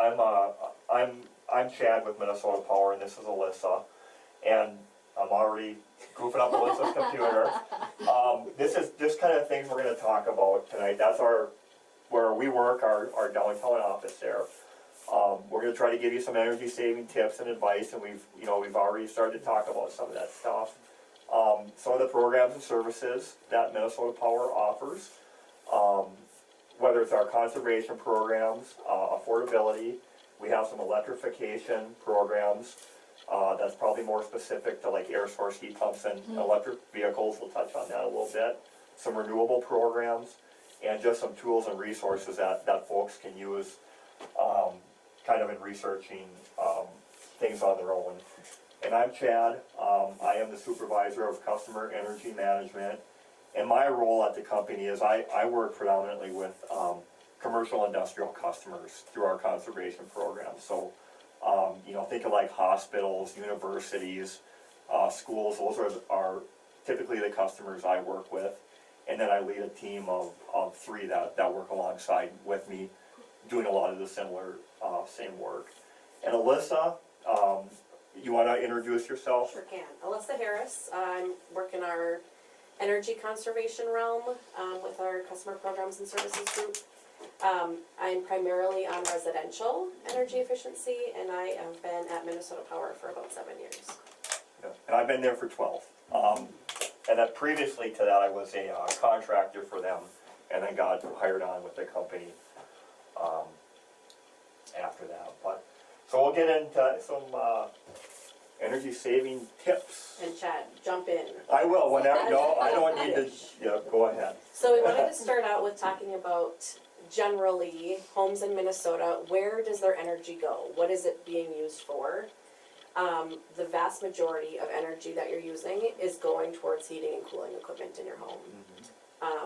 I'm Chad with Minnesota Power, and this is Alyssa, and I'm already goofing up Alyssa's computer. This is just kind of things we're going to talk about tonight. That's where we work, our downtown office there. We're going to try to give you some energy saving tips and advice, and we've already started to talk about some of that stuff. Some of the programs and services that Minnesota Power offers, whether it's our conservation programs, affordability. We have some electrification programs. That's probably more specific to like air source heat pumps and electric vehicles. We'll touch on that a little bit. Some renewable programs, and just some tools and resources that folks can use kind of in researching things on their own. And I'm Chad. I am the supervisor of customer energy management. And my role at the company is I work predominantly with commercial industrial customers through our conservation program. So, think of like hospitals, universities, schools. Those are typically the customers I work with. And then I lead a team of three that work alongside with me, doing a lot of the similar, same work. And Alyssa, you want to introduce yourself? Sure can. Alyssa Harris. I work in our energy conservation realm with our customer programs and services group. I'm primarily on residential energy efficiency, and I have been at Minnesota Power for about 7 years. Yeah. And I've been there for 12. And then previously to that, I was a contractor for them, and then got hired on with the company after that. But so we'll get into some energy saving tips. And Chad, jump in. I will. Whenever. No, I don't need to. Yeah, go ahead. So we wanted to start out with talking about generally homes in Minnesota. Where does their energy go? What is it being used for? The vast majority of energy that you're using is going towards heating and cooling equipment in your home.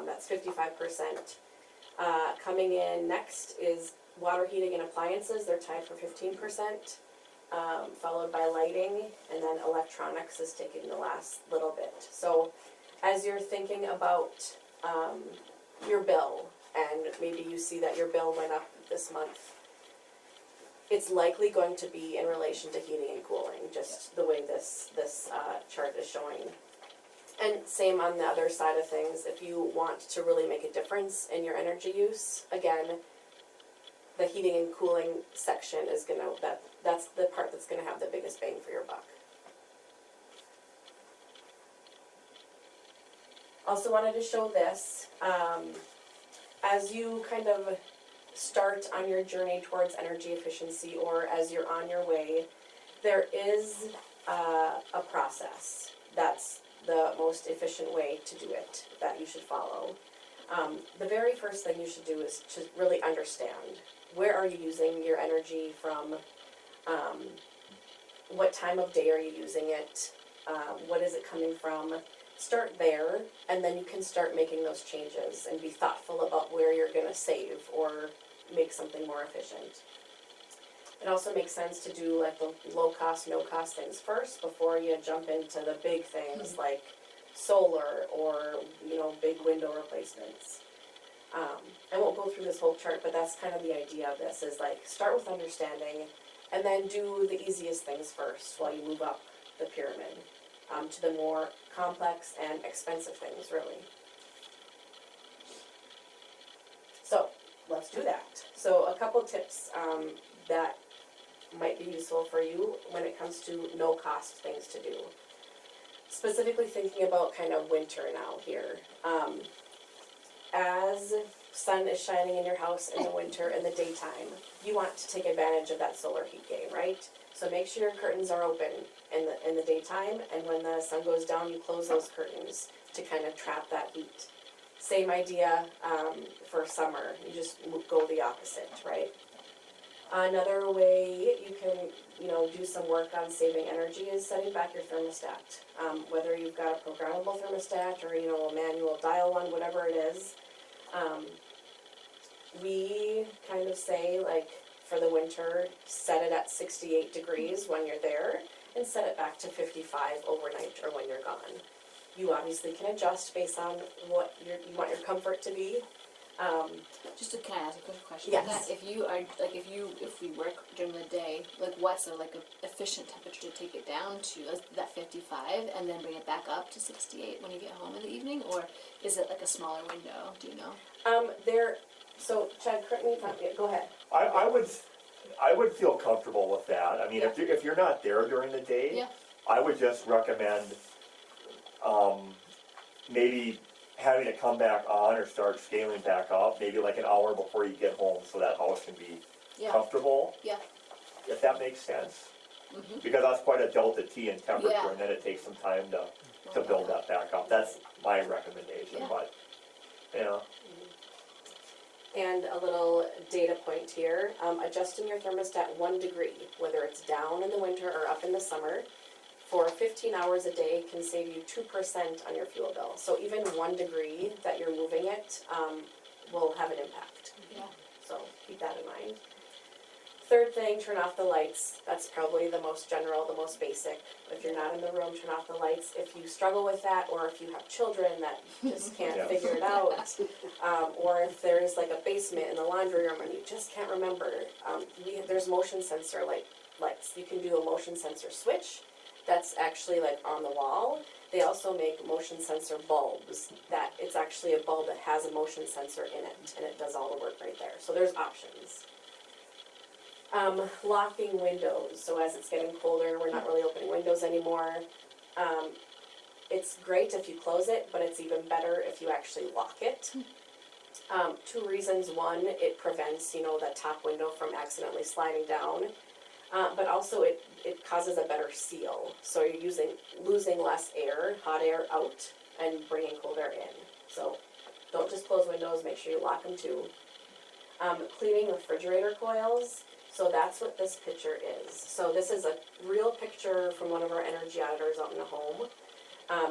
That's 55%. Coming in next is water heating and appliances. They're tied for 15%, followed by lighting, and then electronics is taking the last little bit. So as you're thinking about your bill, and maybe you see that your bill went up this month, it's likely going to be in relation to heating and cooling, just the way this chart is showing. And same on the other side of things. If you want to really make a difference in your energy use, again, the heating and cooling section is that's the part that's gonna have the biggest bang for your buck. Also wanted to show this. As you kind of start on your journey towards energy efficiency, or as you're on your way, there is a process that's the most efficient way to do it that you should follow. The very first thing you should do is to really understand, where are you using your energy from? What time of day are you using it? What is it coming from? Start there, and then you can start making those changes and be thoughtful about where you're going to save or make something more efficient. It also makes sense to do like the low cost, no cost things first before you jump into the big things like solar or big window replacements. I won't go through this whole chart, but that's kind of the idea of this, is like start with understanding and then do the easiest things first while you move up the pyramid to the more complex and expensive things, really. So let's do that. So a couple tips that might be useful for you when it comes to no cost things to do. Specifically thinking about kind of winter now here. As sun is shining in your house in the winter in the daytime, you want to take advantage of that solar heat gain, right? So make sure your curtains are open in the daytime, and when the sun goes down, you close those curtains to kind of trap that heat. Same idea for summer. You just go the opposite, right? Another way you can, do some work on saving energy is setting back your thermostat. Whether you've got a programmable thermostat or, a manual dial one, whatever it is. We kind of say, like, for the winter, set it at 68 degrees when you're there, and set it back to 55 overnight or when you're gone. You obviously can adjust based on what you want your comfort to be. Just to kind of ask a quick question. Yes. If we were during the day, like what's a efficient temperature to take it down to that 55 and then bring it back up to 68 when you get home in the evening, or is it like a smaller window? Do you know? So Chad, correct me if I'm, go ahead. I would feel comfortable with that. I mean, Yeah. if you're not there during the day, Yeah. I would just recommend, maybe having it come back on or start scaling back up, maybe like an hour before you get home, so that house can be Yeah. comfortable. Yeah. If that makes sense. Mm-hmm. Because that's quite a delta T in temperature, Yeah. and then it takes some time to build that back up. That's my recommendation, Yeah. but, you know. And a little data point here, adjusting your thermostat 1 degree, whether it's down in the winter or up in the summer, for 15 hours a day can save you 2% on your fuel bill. So even 1 degree that you're moving it will have an impact. Yeah. So keep that in mind. Third thing, turn off the lights. That's probably the most general, the most basic. If you're not in the room, turn off the lights. If you struggle with that, or if you have children that just can't Yeah. figure it out, or if there's like a basement in the laundry room and you just can't remember, there's motion sensor lights. You can do a motion sensor switch that's actually like on the wall. They also make motion sensor bulbs that it's actually a bulb that has a motion sensor in it, and it does all the work right there. So there's options. Locking windows, so as it's getting colder, we're not really opening windows anymore. It's great if you close it, but it's even better if you actually lock it. 2 reasons. One, it prevents, the top window from accidentally sliding down. But also it causes a better seal. So you're losing less air, hot air out, and bringing cold air in. So don't just close windows, make sure you lock them too. Cleaning refrigerator coils. So that's what this picture is. So this is a real picture from one of our energy auditors out in the home.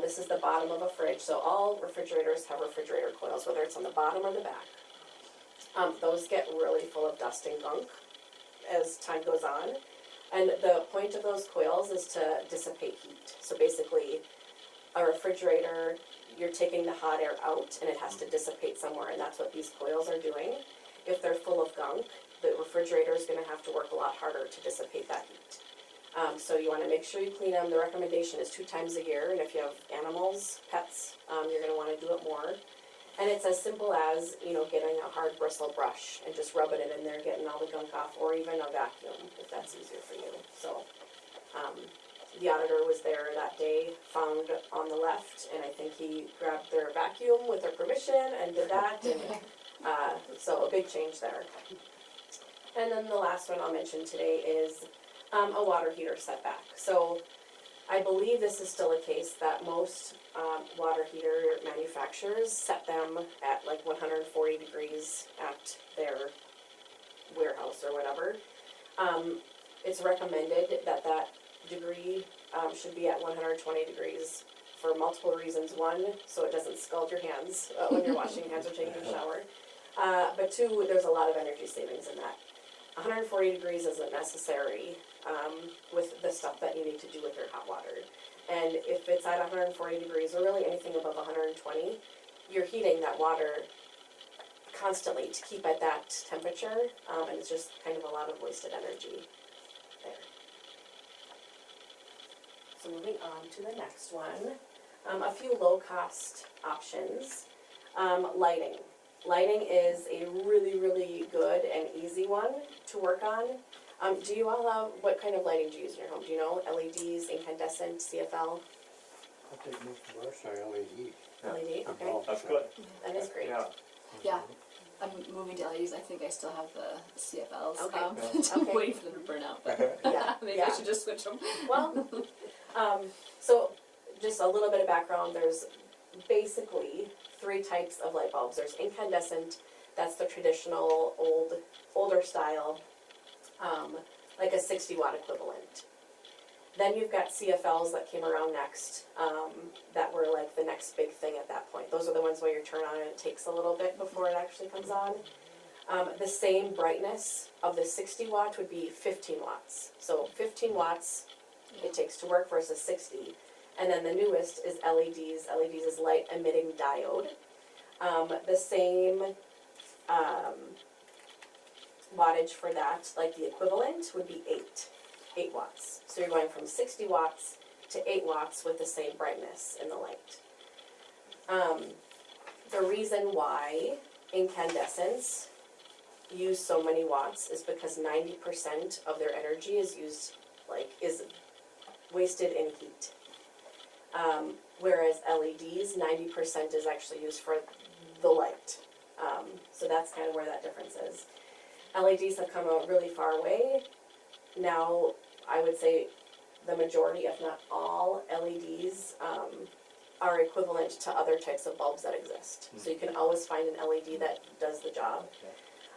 This is the bottom of a fridge. So all refrigerators have refrigerator coils, whether it's on the bottom or the back. Those get really full of dust and gunk as time goes on. And the point of those coils is to dissipate heat. So basically, a refrigerator, you're taking the hot air out and it has to dissipate somewhere, and that's what these coils are doing. If they're full of gunk, the refrigerator is going to have to work a lot harder to dissipate that heat. So you want to make sure you clean them. The recommendation is 2 times a year, and if you have animals, pets, you're going to want to do it more. And it's as simple as, getting a hard bristle brush and just rubbing it in there, getting all the gunk off, or even a vacuum, if that's easier for you. So the auditor was there that day, found on the left, and I think he grabbed their vacuum with their permission and did that, and so a big change there. And then the last one I'll mention today is a water heater setback. So I believe this is still a case that most water heater manufacturers set them at like 140 degrees at their warehouse or whatever. It's recommended that degree should be at 120 degrees for multiple reasons. One, so it doesn't scald your hands when you're washing hands or taking a shower. But 2, there's a lot of energy savings in that. 140 degrees isn't necessary with the stuff that you need to do with your hot water. And if it's at 140 degrees, or really anything above 120, you're heating that water constantly to keep at that temperature, and it's just kind of a lot of wasted energy there. So moving on to the next one, a few low-cost options. Lighting. Lighting is a really, really good and easy one to work on. Do you all have, what kind of lighting do you use in your home? Do you know, LEDs, incandescent, CFL? I think most of ours are LED. LED, okay, That's good. that is great. Yeah. Yeah. I'm moving to LEDs. I think I still have the CFLs. Okay. I'm Okay. waiting for them to burn out, but Yeah, maybe yeah. I should just switch them. Well, so just a little bit of background, there's basically 3 types of light bulbs. There's incandescent, that's the traditional older style, like a 60-watt equivalent. Then you've got CFLs that came around next, that were like the next big thing at that point. Those are the ones where you turn on and it takes a little bit before it actually comes on. The same brightness of the 60 watt would be 15 watts. So 15 watts it takes to work versus 60. And then the newest is LEDs. LEDs is light emitting diode. The same wattage for that, like the equivalent would be 8 watts. So you're going from 60 watts to 8 watts with the same brightness in the light. The reason why incandescents use so many watts is because 90% of their energy is wasted in heat. Whereas LEDs, 90% is actually used for the light. So that's kind of where that difference is. LEDs have come a really far way. Now, I would say the majority, if not all, LEDs are equivalent to other types of bulbs that exist. So you can always find an LED that does the job.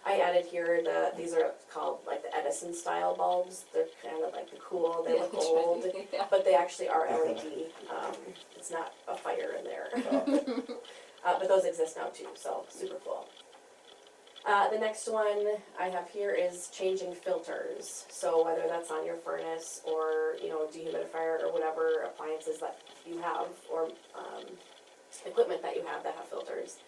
I added here these are called like the Edison style bulbs. They're kind of like the cool, they look old, but they actually are LED. It's not a fire in there. But those exist now too, so super cool. The next one I have here is changing filters. So whether that's on your furnace or, dehumidifier or whatever appliances that you have or equipment that you have that have filters.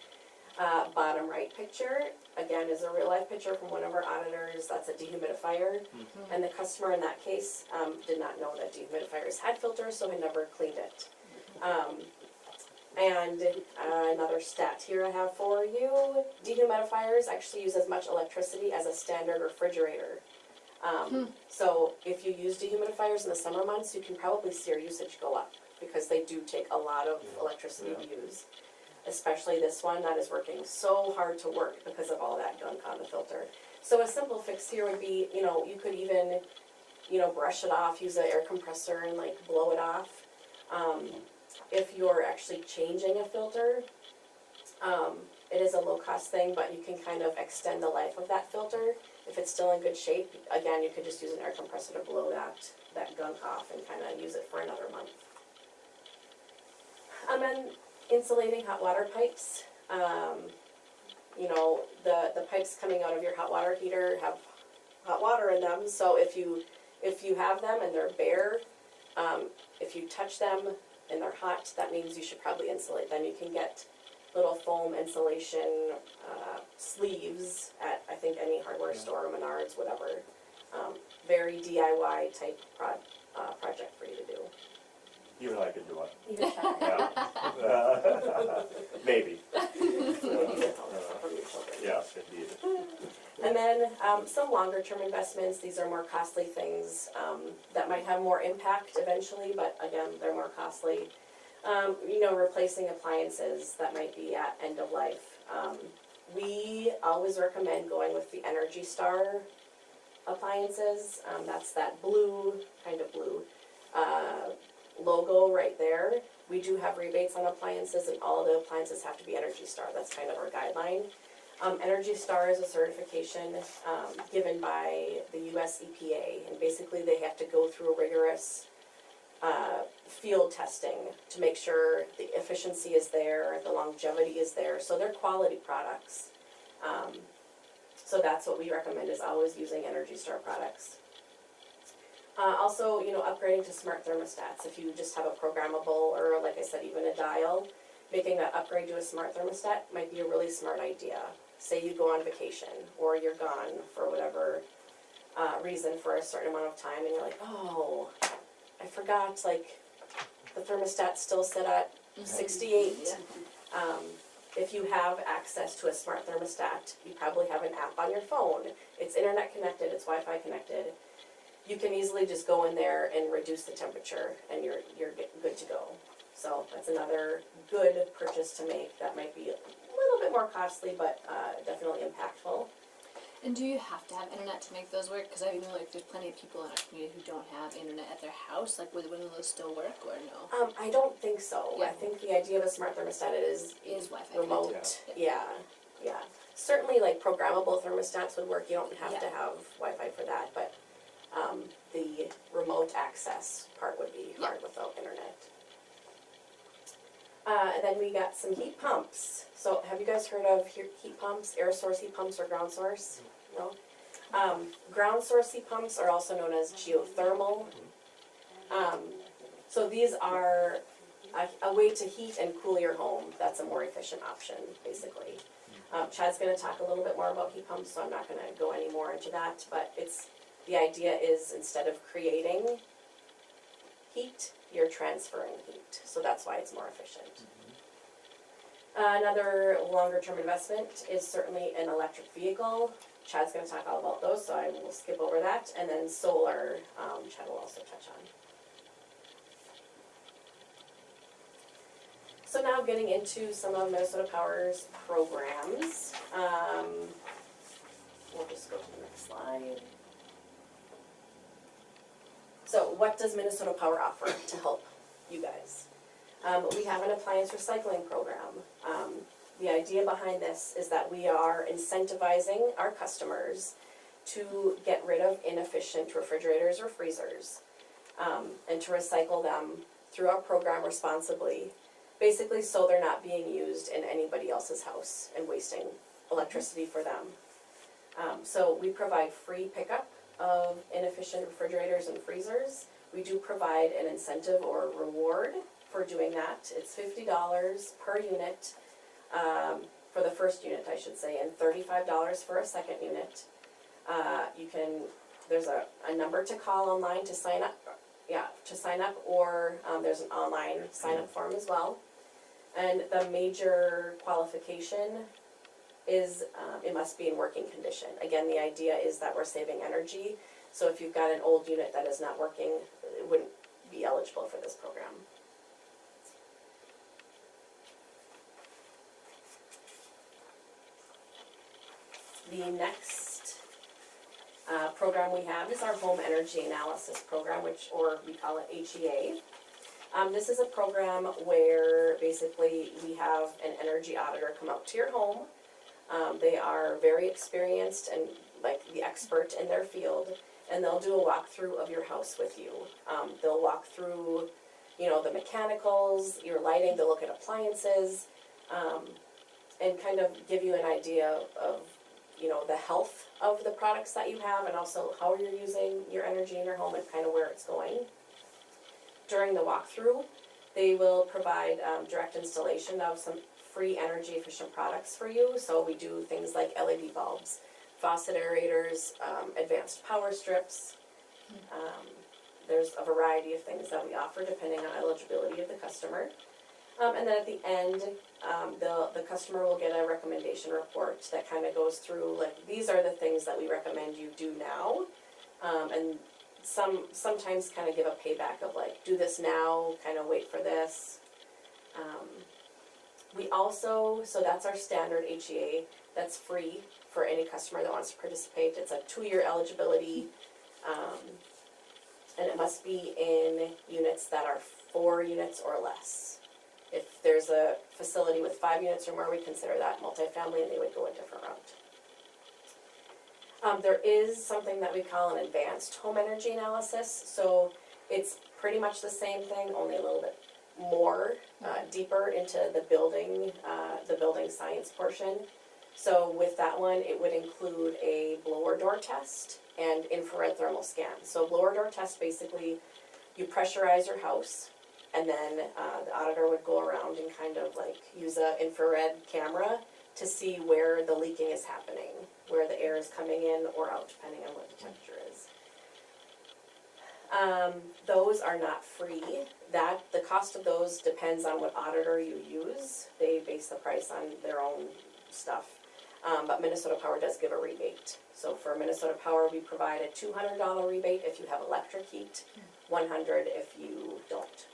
Bottom right picture, again, is a real life picture from one of our auditors. That's a dehumidifier. And the customer in that case did not know that dehumidifiers had filters, so had never cleaned it. And another stat here I have for you, dehumidifiers actually use as much electricity as a standard refrigerator. So if you use dehumidifiers in the summer months, you can probably see your usage go up because they do take a lot of electricity to use. Especially this one that is working so hard to work because of all that gunk on the filter. So a simple fix here would be, you could even, brush it off, use an air compressor and like blow it off. If you're actually changing a filter, it is a low cost thing, but you can kind of extend the life of that filter. If it's still in good shape, again, you could just use an air compressor to blow that gunk off and kind of use it for another month. And then insulating hot water pipes. The pipes coming out of your hot water heater have hot water in them, so if you have them and they're bare, if you touch them and they're hot, that means you should probably insulate them. You can get little foam insulation sleeves at, I think, any hardware store, Menards, whatever. Very DIY type project for you to do. Even I could do it. Even try. Yeah. Maybe. From your children. Yes, indeed. And then some longer term investments, these are more costly things that might have more impact eventually, but again, they're more costly. Replacing appliances that might be at end of life. We always recommend going with the Energy Star appliances. That's that blue logo right there. We do have rebates on appliances and all the appliances have to be Energy Star. That's kind of our guideline. Energy Star is a certification given by the US EPA, and basically they have to go through a rigorous field testing to make sure the efficiency is there, the longevity is there, so they're quality products. So that's what we recommend, is always using Energy Star products. Also, upgrading to smart thermostats. If you just have a programmable or, like I said, even a dial, making that upgrade to a smart thermostat might be a really smart idea. Say you go on vacation or you're gone for whatever reason for a certain amount of time and you're like, oh, I forgot, the thermostat's still set at 68. If you have access to a smart thermostat, you probably have an app on your phone. It's internet connected, it's Wi-Fi connected. You can easily just go in there and reduce the temperature and you're good to go. So that's another good purchase to make. That might be a little bit more costly, but definitely impactful. And do you have to have internet to make those work? Because I know there's plenty of people in our community who don't have internet at their house. Would those still work or no? I don't think so. Yeah. I think the idea of a smart thermostat is Wi-Fi remote. connected. Yeah. Certainly, programmable thermostats would work. You don't have to have Wi-Fi for that, but the remote access part would be hard without internet. And then we got some heat pumps. So have you guys heard of heat pumps, air source heat pumps or ground source? No? Ground source heat pumps are also known as geothermal. So these are a way to heat and cool your home. That's a more efficient option, basically. Chad's gonna talk a little bit more about heat pumps, so I'm not gonna go any more into that, but the idea is instead of creating heat, you're transferring heat, so that's why it's more efficient. Another longer term investment is certainly an electric vehicle. Chad's gonna talk all about those, so I will skip over that, and then solar, Chad will also touch on. So now getting into some of Minnesota Power's programs. We'll just go to the next slide. So what does Minnesota Power offer to help you guys? We have an appliance recycling program. The idea behind this is that we are incentivizing our customers to get rid of inefficient refrigerators or freezers, and to recycle them through our program responsibly, basically so they're not being used in anybody else's house and wasting electricity for them. So we provide free pickup of inefficient refrigerators and freezers. We do provide an incentive or a reward for doing that. It's $50 per unit, for the first unit, I should say, and $35 for a second unit. There's a number to call online to sign up, or there's an online sign-up form as well. And the major qualification is it must be in working condition. Again, the idea is that we're saving energy, so if you've got an old unit that is not working, it wouldn't be eligible for this program. The next program we have is our home energy analysis program, or we call it HEA. This is a program where basically we have an energy auditor come out to your home. They are very experienced and like the expert in their field, and they'll do a walkthrough of your house with you. They'll walk through, the mechanicals, your lighting, they'll look at appliances, and kind of give you an idea of, the health of the products that you have, and also how you're using your energy in your home and kind of where it's going. During the walkthrough, they will provide direct installation of some free energy efficient products for you. So we do things like LED bulbs, faucet aerators, advanced power strips. There's a variety of things that we offer depending on eligibility of the customer. And then at the end, the customer will get a recommendation report that kind of goes through, like, these are the things that we recommend you do now. And sometimes kind of give a payback of like, do this now, kind of wait for this. We also, so that's our standard HEA, that's free for any customer that wants to participate. It's a 2-year eligibility, and it must be in units that are 4 units or less. If there's a facility with 5 units or more, we consider that multifamily and they would go a different route. There is something that we call an advanced home energy analysis, so it's pretty much the same thing, only a little bit more deeper into the building science portion. So with that one, it would include a blower door test and infrared thermal scan. So blower door test, basically, you pressurize your house, and then the auditor would go around and kind of like use an infrared camera to see where the leaking is happening, where the air is coming in or out, depending on what the temperature is. Those are not free. The cost of those depends on what auditor you use. They base the price on their own stuff. But Minnesota Power does give a rebate. So for Minnesota Power, we provide a $200 rebate if you have electric heat, $100 if you don't.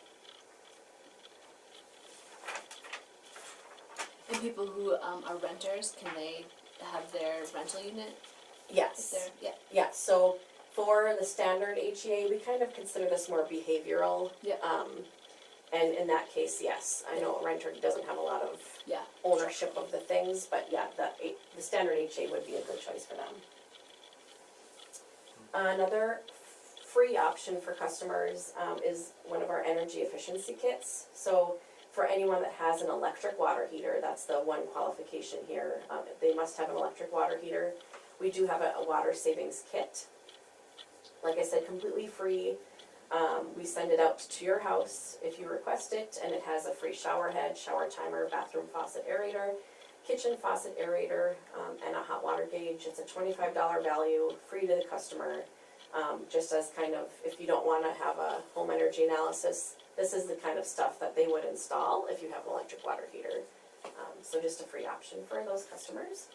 And people who are renters, can they have their rental unit? Yes. Yeah. So for the standard HEA, we kind of consider this more behavioral. Yeah. And in that case, yes, I know a renter doesn't have a lot of Yeah. ownership of the things, but yeah, the standard HEA would be a good choice for them. Another free option for customers is one of our energy efficiency kits. So for anyone that has an electric water heater, that's the one qualification here. They must have an electric water heater. We do have a water savings kit. Like I said, completely free. We send it out to your house if you request it, and it has a free shower head, shower timer, bathroom faucet aerator, kitchen faucet aerator, and a hot water gauge. It's a $25 value, free to the customer, just as kind of, if you don't wanna have a home energy analysis, this is the kind of stuff that they would install if you have an electric water heater. So just a free option for those customers.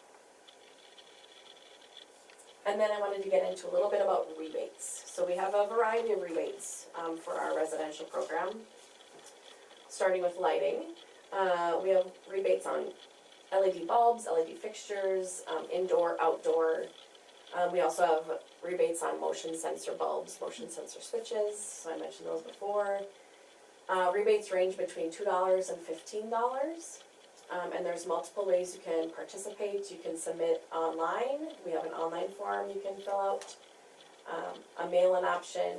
And then I wanted to get into a little bit about rebates. So we have a variety of rebates for our residential program. Starting with lighting, we have rebates on LED bulbs, LED fixtures, indoor, outdoor. We also have rebates on motion sensor bulbs, motion sensor switches, so I mentioned those before. Rebates range between $2 and $15. And there's multiple ways you can participate. You can submit online. We have an online form you can fill out, a mail-in option,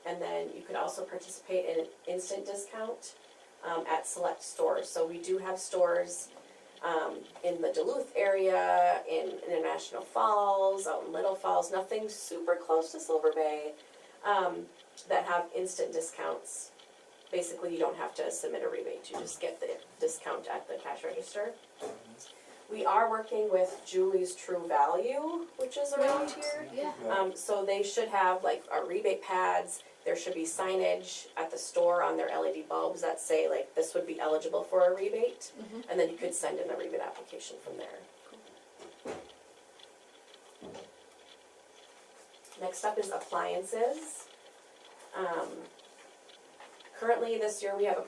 and then you could also participate in an instant discount at select stores. So we do have stores in the Duluth area, in International Falls, out in Little Falls, nothing super close to Silver Bay, that have instant discounts. Basically, you don't have to submit a rebate, you just get the discount at the cash register. We are working with Julie's True Value, which is around here. Yeah. So they should have like our rebate pads, there should be signage at the store on their LED bulbs that say like this would be eligible for a rebate. Mhm. And then you could send in a rebate application from there. Next up is appliances. Currently this year we have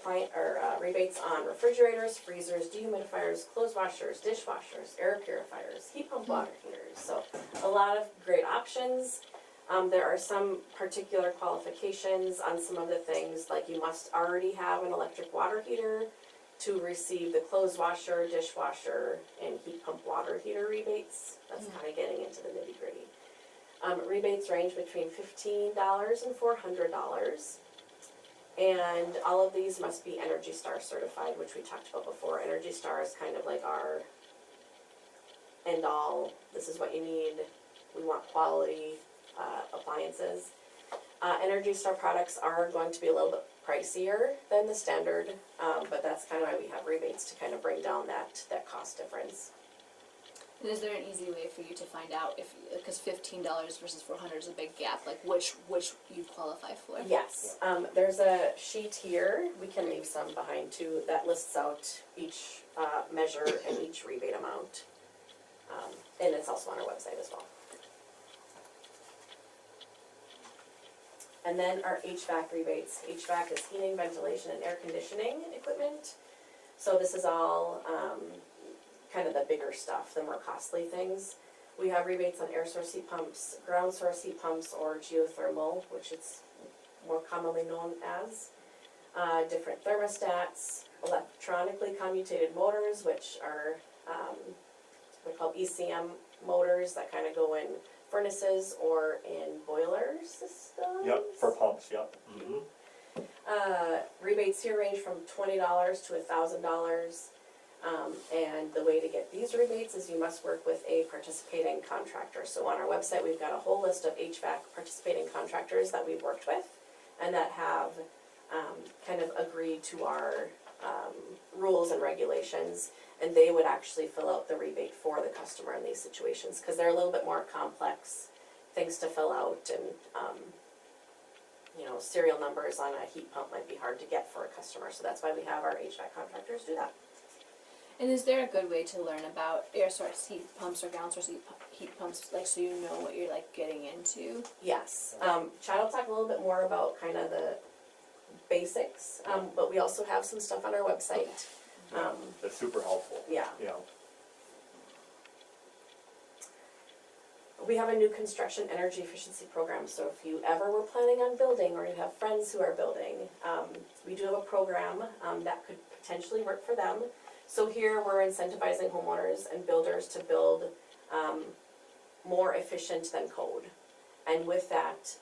rebates on refrigerators, freezers, dehumidifiers, clothes washers, dishwashers, air purifiers, heat pump water heaters. So a lot of great options. There are some particular qualifications on some of the things, like you must already have an electric water heater to receive the clothes washer, dishwasher, and heat pump water heater rebates. That's kind of getting into the nitty gritty. Rebates range between $15 and $400. And all of these must be Energy Star certified, which we talked about before. Energy Star is kind of like our end all, this is what you need, we want quality appliances. Energy Star products are going to be a little bit pricier than the standard, but that's kind of why we have rebates to kind of bring down that cost difference. And is there an easy way for you to find out if, because $15 versus $400 is a big gap, like which you qualify for? Yes, there's a sheet here, we can leave some behind too, that lists out each measure and each rebate amount. And it's also on our website as well. And then our HVAC rebates. HVAC is heating, ventilation, and air conditioning equipment. So this is all kind of the bigger stuff, the more costly things. We have rebates on air source heat pumps, ground source heat pumps, or geothermal, which it's more commonly known as. Different thermostats, electronically commutated motors, which are they're called ECM motors that kind of go in furnaces or in boiler systems. Yep, for pumps, yep. Rebates here range from $20 to $1,000. And the way to get these rebates is you must work with a participating contractor. So on our website, we've got a whole list of HVAC participating contractors that we've worked with and that have kind of agreed to our rules and regulations. And they would actually fill out the rebate for the customer in these situations because they're a little bit more complex things to fill out, and serial numbers on a heat pump might be hard to get for a customer. So that's why we have our HVAC contractors do that. And is there a good way to learn about air source heat pumps or ground source heat pumps, like so you know what you're like getting into? Yes, Chad will talk a little bit more about kind of the basics, but we also have some stuff on our website. That's super helpful. Yeah. Yeah. We have a new construction energy efficiency program, so if you ever were planning on building or you have friends who are building, we do have a program that could potentially work for them. So here we're incentivizing homeowners and builders to build more efficient than code. And with that,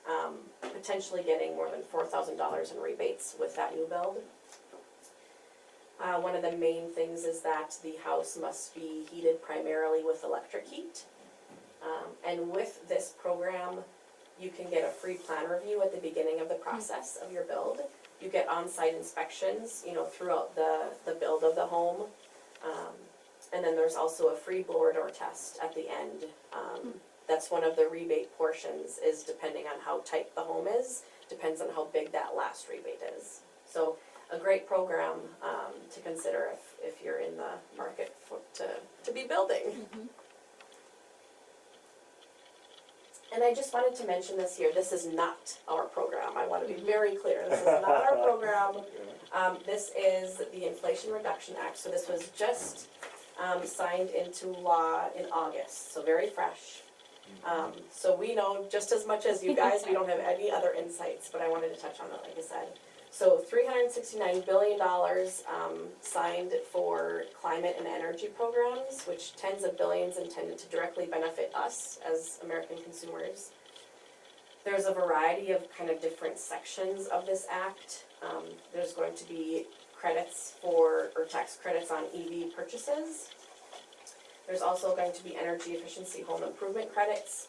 potentially getting more than $4,000 in rebates with that new build. One of the main things is that the house must be heated primarily with electric heat. And with this program, you can get a free plan review at the beginning of the process of your build. You get on-site inspections, throughout the build of the home. And then there's also a free blower door test at the end. That's one of the rebate portions, is depending on how tight the home is, depends on how big that last rebate is. So a great program to consider if you're in the market to be building. Mhm. And I just wanted to mention this here, this is not our program, I wanna be very clear, this is not our program. This is the Inflation Reduction Act, so this was just signed into law in August, so very fresh. So we know just as much as you guys, we don't have any other insights, but I wanted to touch on it, like I said. So $369 billion signed for climate and energy programs, which tens of billions intended to directly benefit us as American consumers. There's a variety of kind of different sections of this act. There's going to be credits or tax credits on EV purchases. There's also going to be energy efficiency home improvement credits.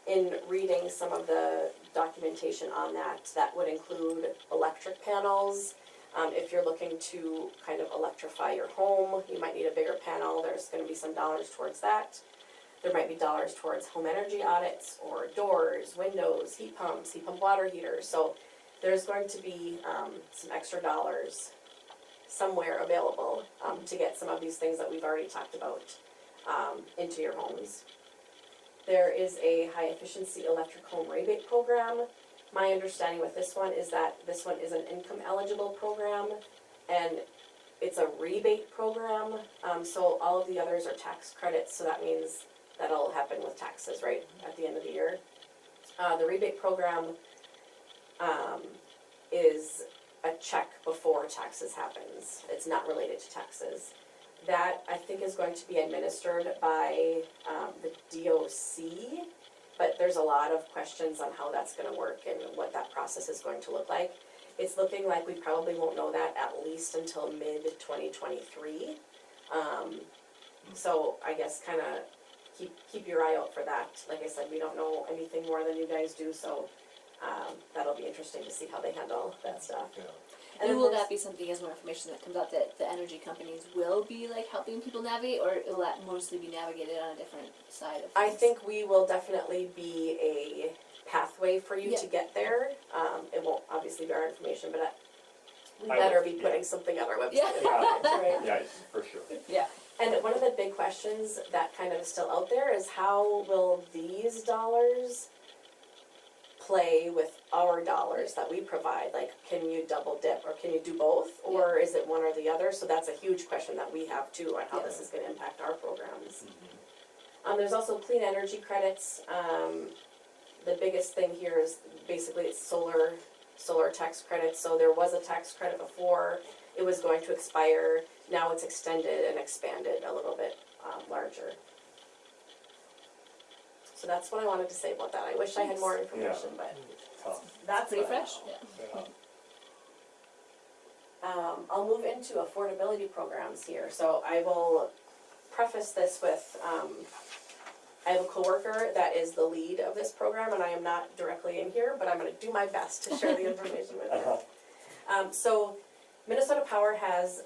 In reading some of the documentation on that, that would include electric panels. If you're looking to kind of electrify your home, you might need a bigger panel, there's gonna be some dollars towards that. There might be dollars towards home energy audits, or doors, windows, heat pump water heaters. So there's going to be some extra dollars somewhere available to get some of these things that we've already talked about into your homes. There is a high efficiency electric home rebate program. My understanding with this one is that this one is an income eligible program, and it's a rebate program, so all of the others are tax credits, so that means that'll happen with taxes, right, at the end of the year. The rebate program is a check before taxes happens, it's not related to taxes. That, I think, is going to be administered by the DOC, but there's a lot of questions on how that's gonna work and what that process is going to look like. It's looking like we probably won't know that at least until mid-2023. So I guess kinda keep your eye out for that. Like I said, we don't know anything more than you guys do, so that'll be interesting to see how they handle that stuff. Yeah. And then will there's- that be something as more information that comes out that the energy companies will be like helping people navigate, or will that mostly be navigated on a different side of things? I think we will definitely be a pathway for you to Yeah. get there. It won't obviously be our information, but we I better would- be yeah. putting something on our website. Yeah. about it, right? Yeah, for sure. Yeah. And one of the big questions that kind of is still out there is how will these dollars play with our dollars that we provide? Like, can you double dip, or can you do both, or is it one or the other? So that's a huge question that we have too, on how this is gonna impact our programs. There's also clean energy credits. The biggest thing here is basically it's solar tax credits. So there was a tax credit before, it was going to expire, now it's extended and expanded a little bit larger. So that's what I wanted to say about that. I wish I had more information, but Tough. that's Pretty what I fresh, know. yeah. I'll move into affordability programs here, so I will preface this with, I have a coworker that is the lead of this program, and I am not directly in here, but I'm gonna do my best to share the information with you. So Minnesota Power has,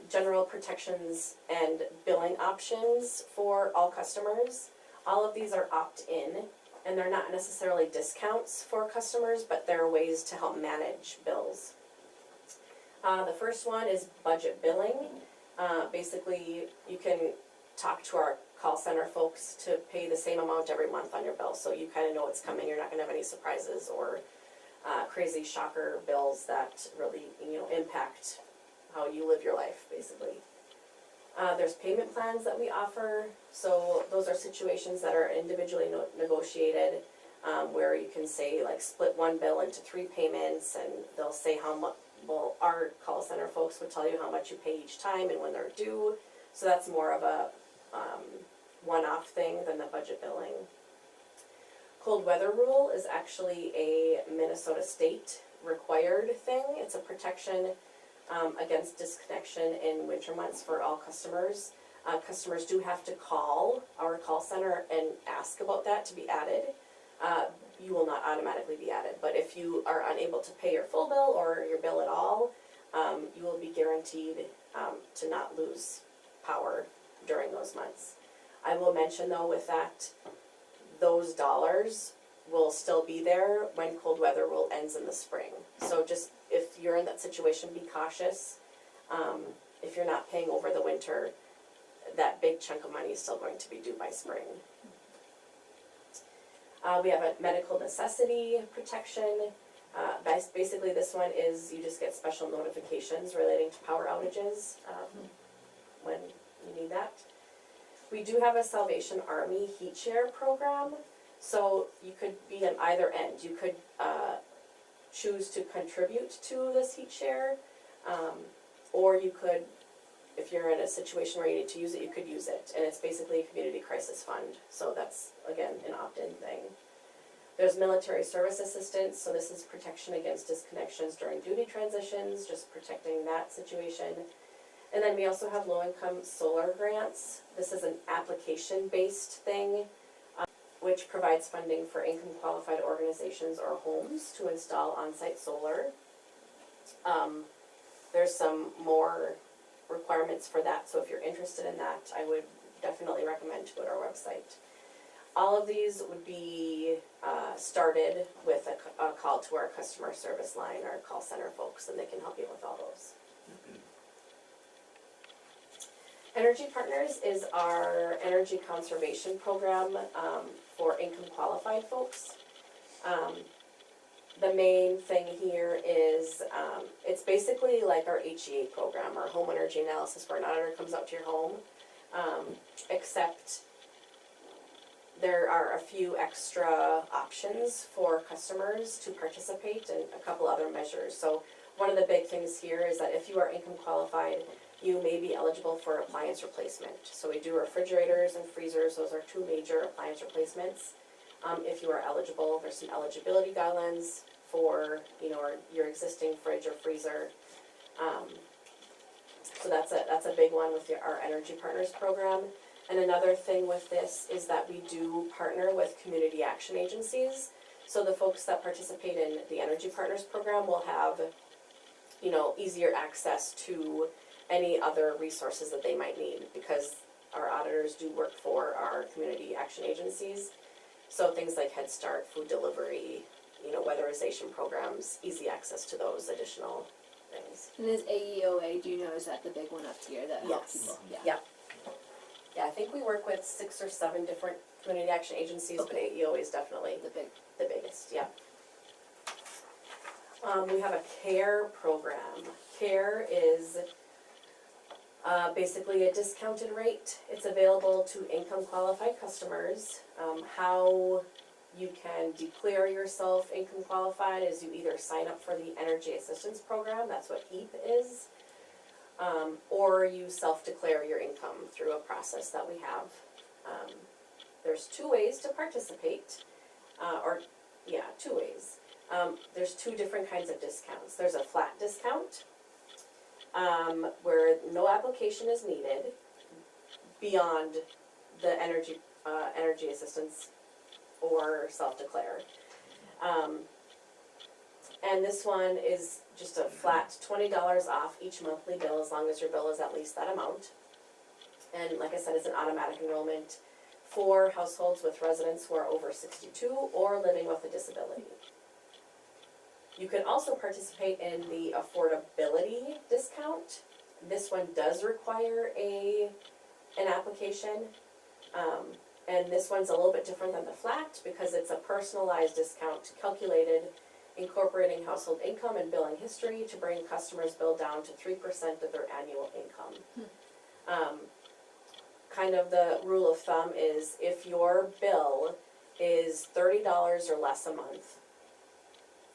general protections and billing options for all customers. All of these are opt-in, and they're not necessarily discounts for customers, but they're ways to help manage bills. The first one is budget billing. Basically, you can talk to our call center folks to pay the same amount every month on your bill, so you kinda know it's coming, you're not gonna have any surprises or crazy shocker bills that really, impact how you live your life, basically. There's payment plans that we offer, so those are situations that are individually negotiated, where you can say, like, split one bill into 3 payments, and they'll say how much, well, our call center folks would tell you how much you pay each time and when they're due, so that's more of a one-off thing than the budget billing. Cold weather rule is actually a Minnesota state required thing. It's a protection against disconnection in winter months for all customers. Customers do have to call our call center and ask about that to be added. You will not automatically be added, but if you are unable to pay your full bill or your bill at all, you will be guaranteed to not lose power during those months. I will mention though with that, those dollars will still be there when cold weather rule ends in the spring. So just, if you're in that situation, be cautious. If you're not paying over the winter, that big chunk of money is still going to be due by spring. We have a medical necessity protection. Basically this one is you just get special notifications relating to power outages when you need that. We do have a Salvation Army heat share program. So you could be on either end. You could choose to contribute to this heat share, or you could, if you're in a situation where you need to use it, you could use it. And it's basically a community crisis fund. So that's, again, an opt-in thing. There's military service assistance, so this is protection against disconnections during duty transitions, just protecting that situation. And then we also have low-income solar grants. This is an application-based thing, which provides funding for income-qualified organizations or homes to install on-site solar. There's some more requirements for that, so if you're interested in that, I would definitely recommend to go to our website. All of these would be started with a call to our customer service line, our call center folks, and they can help you with all those. Energy Partners is our energy conservation program for income qualified folks. The main thing here is it's basically like our HEA program, our home energy analysis, where an auditor comes out to your home, except there are a few extra options for customers to participate and a couple other measures. So one of the big things here is that if you are income qualified, you may be eligible for appliance replacement. So we do refrigerators and freezers, those are two major appliance replacements. If you are eligible, there's some eligibility guidelines for, you know, your existing fridge or freezer. So that's a big one with our Energy Partners program. And another thing with this is that we do partner with community action agencies. So the folks that participate in the Energy Partners program will have, you know, easier access to any other resources that they might need, because our auditors do work for our community action agencies. So things like Head Start, food delivery, you know, weatherization programs, easy access to those additional things. And this AEOA, do you know, is that the big one up here that helps Yes. people? Yep. Yeah, I think we work with 6 or 7 different community action agencies, but AEOA is definitely the biggest, yeah. We have a CARE program. CARE is basically a discounted rate. It's available to income qualified customers. How you can declare yourself income qualified is you either sign up for the Energy Assistance Program, that's what EAP is, or you self-declare your income through a process that we have. There's 2 ways to participate, 2 ways. There's 2 different kinds of discounts. There's a flat discount, where no application is needed beyond the energy assistance or self-declare. And this one is just a flat $20 off each monthly bill, as long as your bill is at least that amount. And like I said, it's an automatic enrollment for households with residents who are over 62 or living with a disability. You can also participate in the affordability discount. This one does require an application. And this one's a little bit different than the flat because it's a personalized discount calculated incorporating household income and billing history to bring customers' bill down to 3% of their annual income. Kind of the rule of thumb is if your bill is $30 or less a month,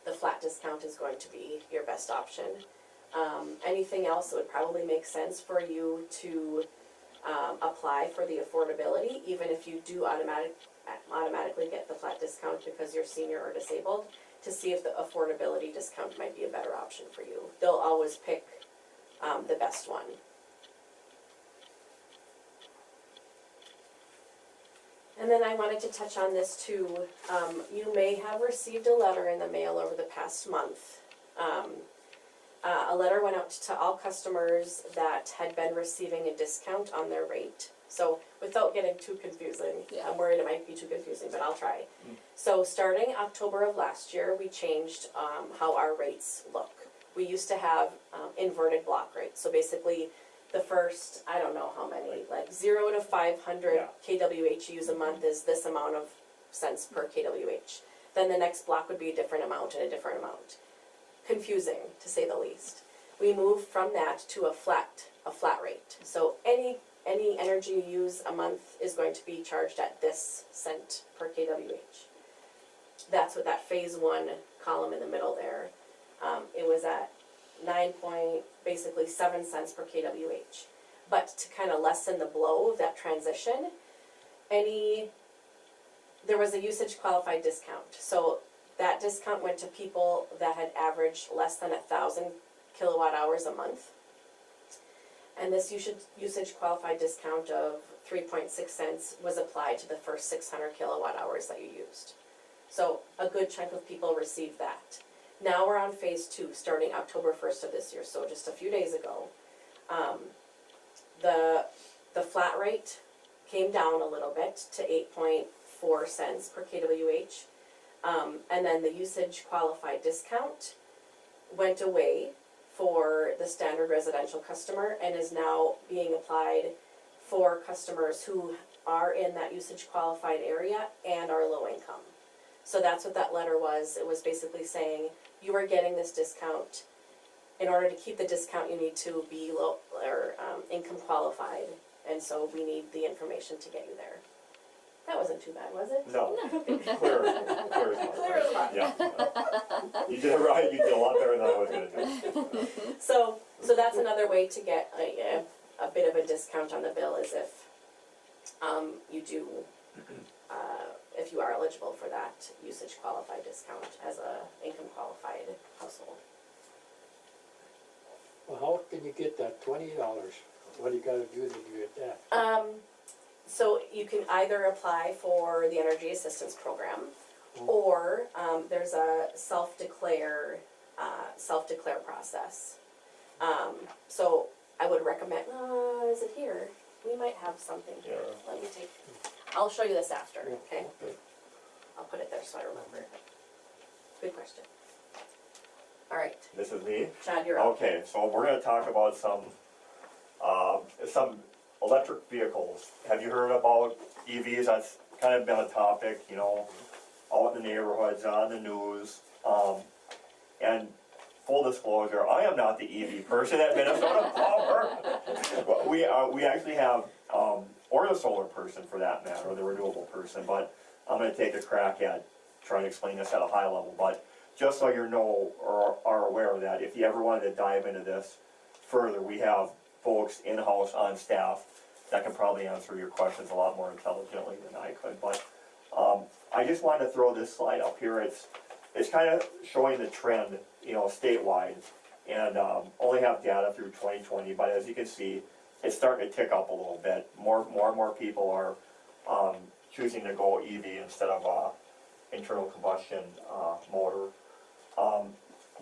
the flat discount is going to be your best option. Anything else, it would probably make sense for you to apply for the affordability, even if you do automatically get the flat discount because you're senior or disabled, to see if the affordability discount might be a better option for you. They'll always pick the best one. And then I wanted to touch on this too. You may have received a letter in the mail over the past month a letter went out to all customers that had been receiving a discount on their rate. So without getting too confusing, Yeah. I'm worried it might be too confusing, but I'll try. So starting October of last year, we changed how our rates look. We used to have inverted block rates, so basically the first, I don't know how many, like 0 to 500 Yeah. kWhus a month is this amount of cents per kWh. Then the next block would be a different amount and a different amount. Confusing, to say the least. We moved from that to a flat rate. So any energy you use a month is going to be charged at this cent per kWh. That's what that phase one column in the middle there. It was at 7 cents per kWh. But to kind of lessen the blow of that transition, there was a usage qualified discount. So that discount went to people that had averaged less than 1,000 kilowatt hours a month. And this usage qualified discount of 3.6 cents was applied to the first 600 kilowatt hours that you used. So a good chunk of people received that. Now we're on phase two, starting October 1st of this year, so just a few days ago. The flat rate came down a little bit to 8.4 cents per kWh. And then the usage qualified discount went away for the standard residential customer and is now being applied for customers who are in that usage qualified area and are low income. So that's what that letter was. It was basically saying, you are getting this discount. In order to keep the discount, you need to be low or income qualified, and so we need the information to get you there. That wasn't too bad, was it? No, clear as mud, Clear as mud. Yeah. You did it right, you did a lot better than I was gonna do. So that's another way to get a bit of a discount on the bill is if you do, if you are eligible for that usage qualified discount as a income qualified household. Well, how can you get that $20? What do you gotta do to get that? So you can either apply for the Energy Assistance Program, or there's a self-declare process. So I would recommend, is it here? We might have something here. Yeah. Let me I'll show you this after, Yeah, okay? I'll put it there so I remember. Good question. All right, This is me? Chad, you're up. Okay, so we're gonna talk about some electric vehicles. Have you heard about EVs? That's kind of been a topic, you know, out in the neighborhoods, on the news. And full disclosure, I am not the EV person at Minnesota Power. We actually have, or the solar person for that matter, or the renewable person, but I'm gonna take a crack at trying to explain this at a high level. But just so you know or are aware of that, if you ever wanted to dive into this further, we have folks in-house on staff that can probably answer your questions a lot more intelligently than I could. But I just wanted to throw this slide up here. It's kind of showing the trend, you know, statewide, and only have data through 2020. But as you can see, it's starting to tick up a little bit. More and more people are choosing to go EV instead of internal combustion motor.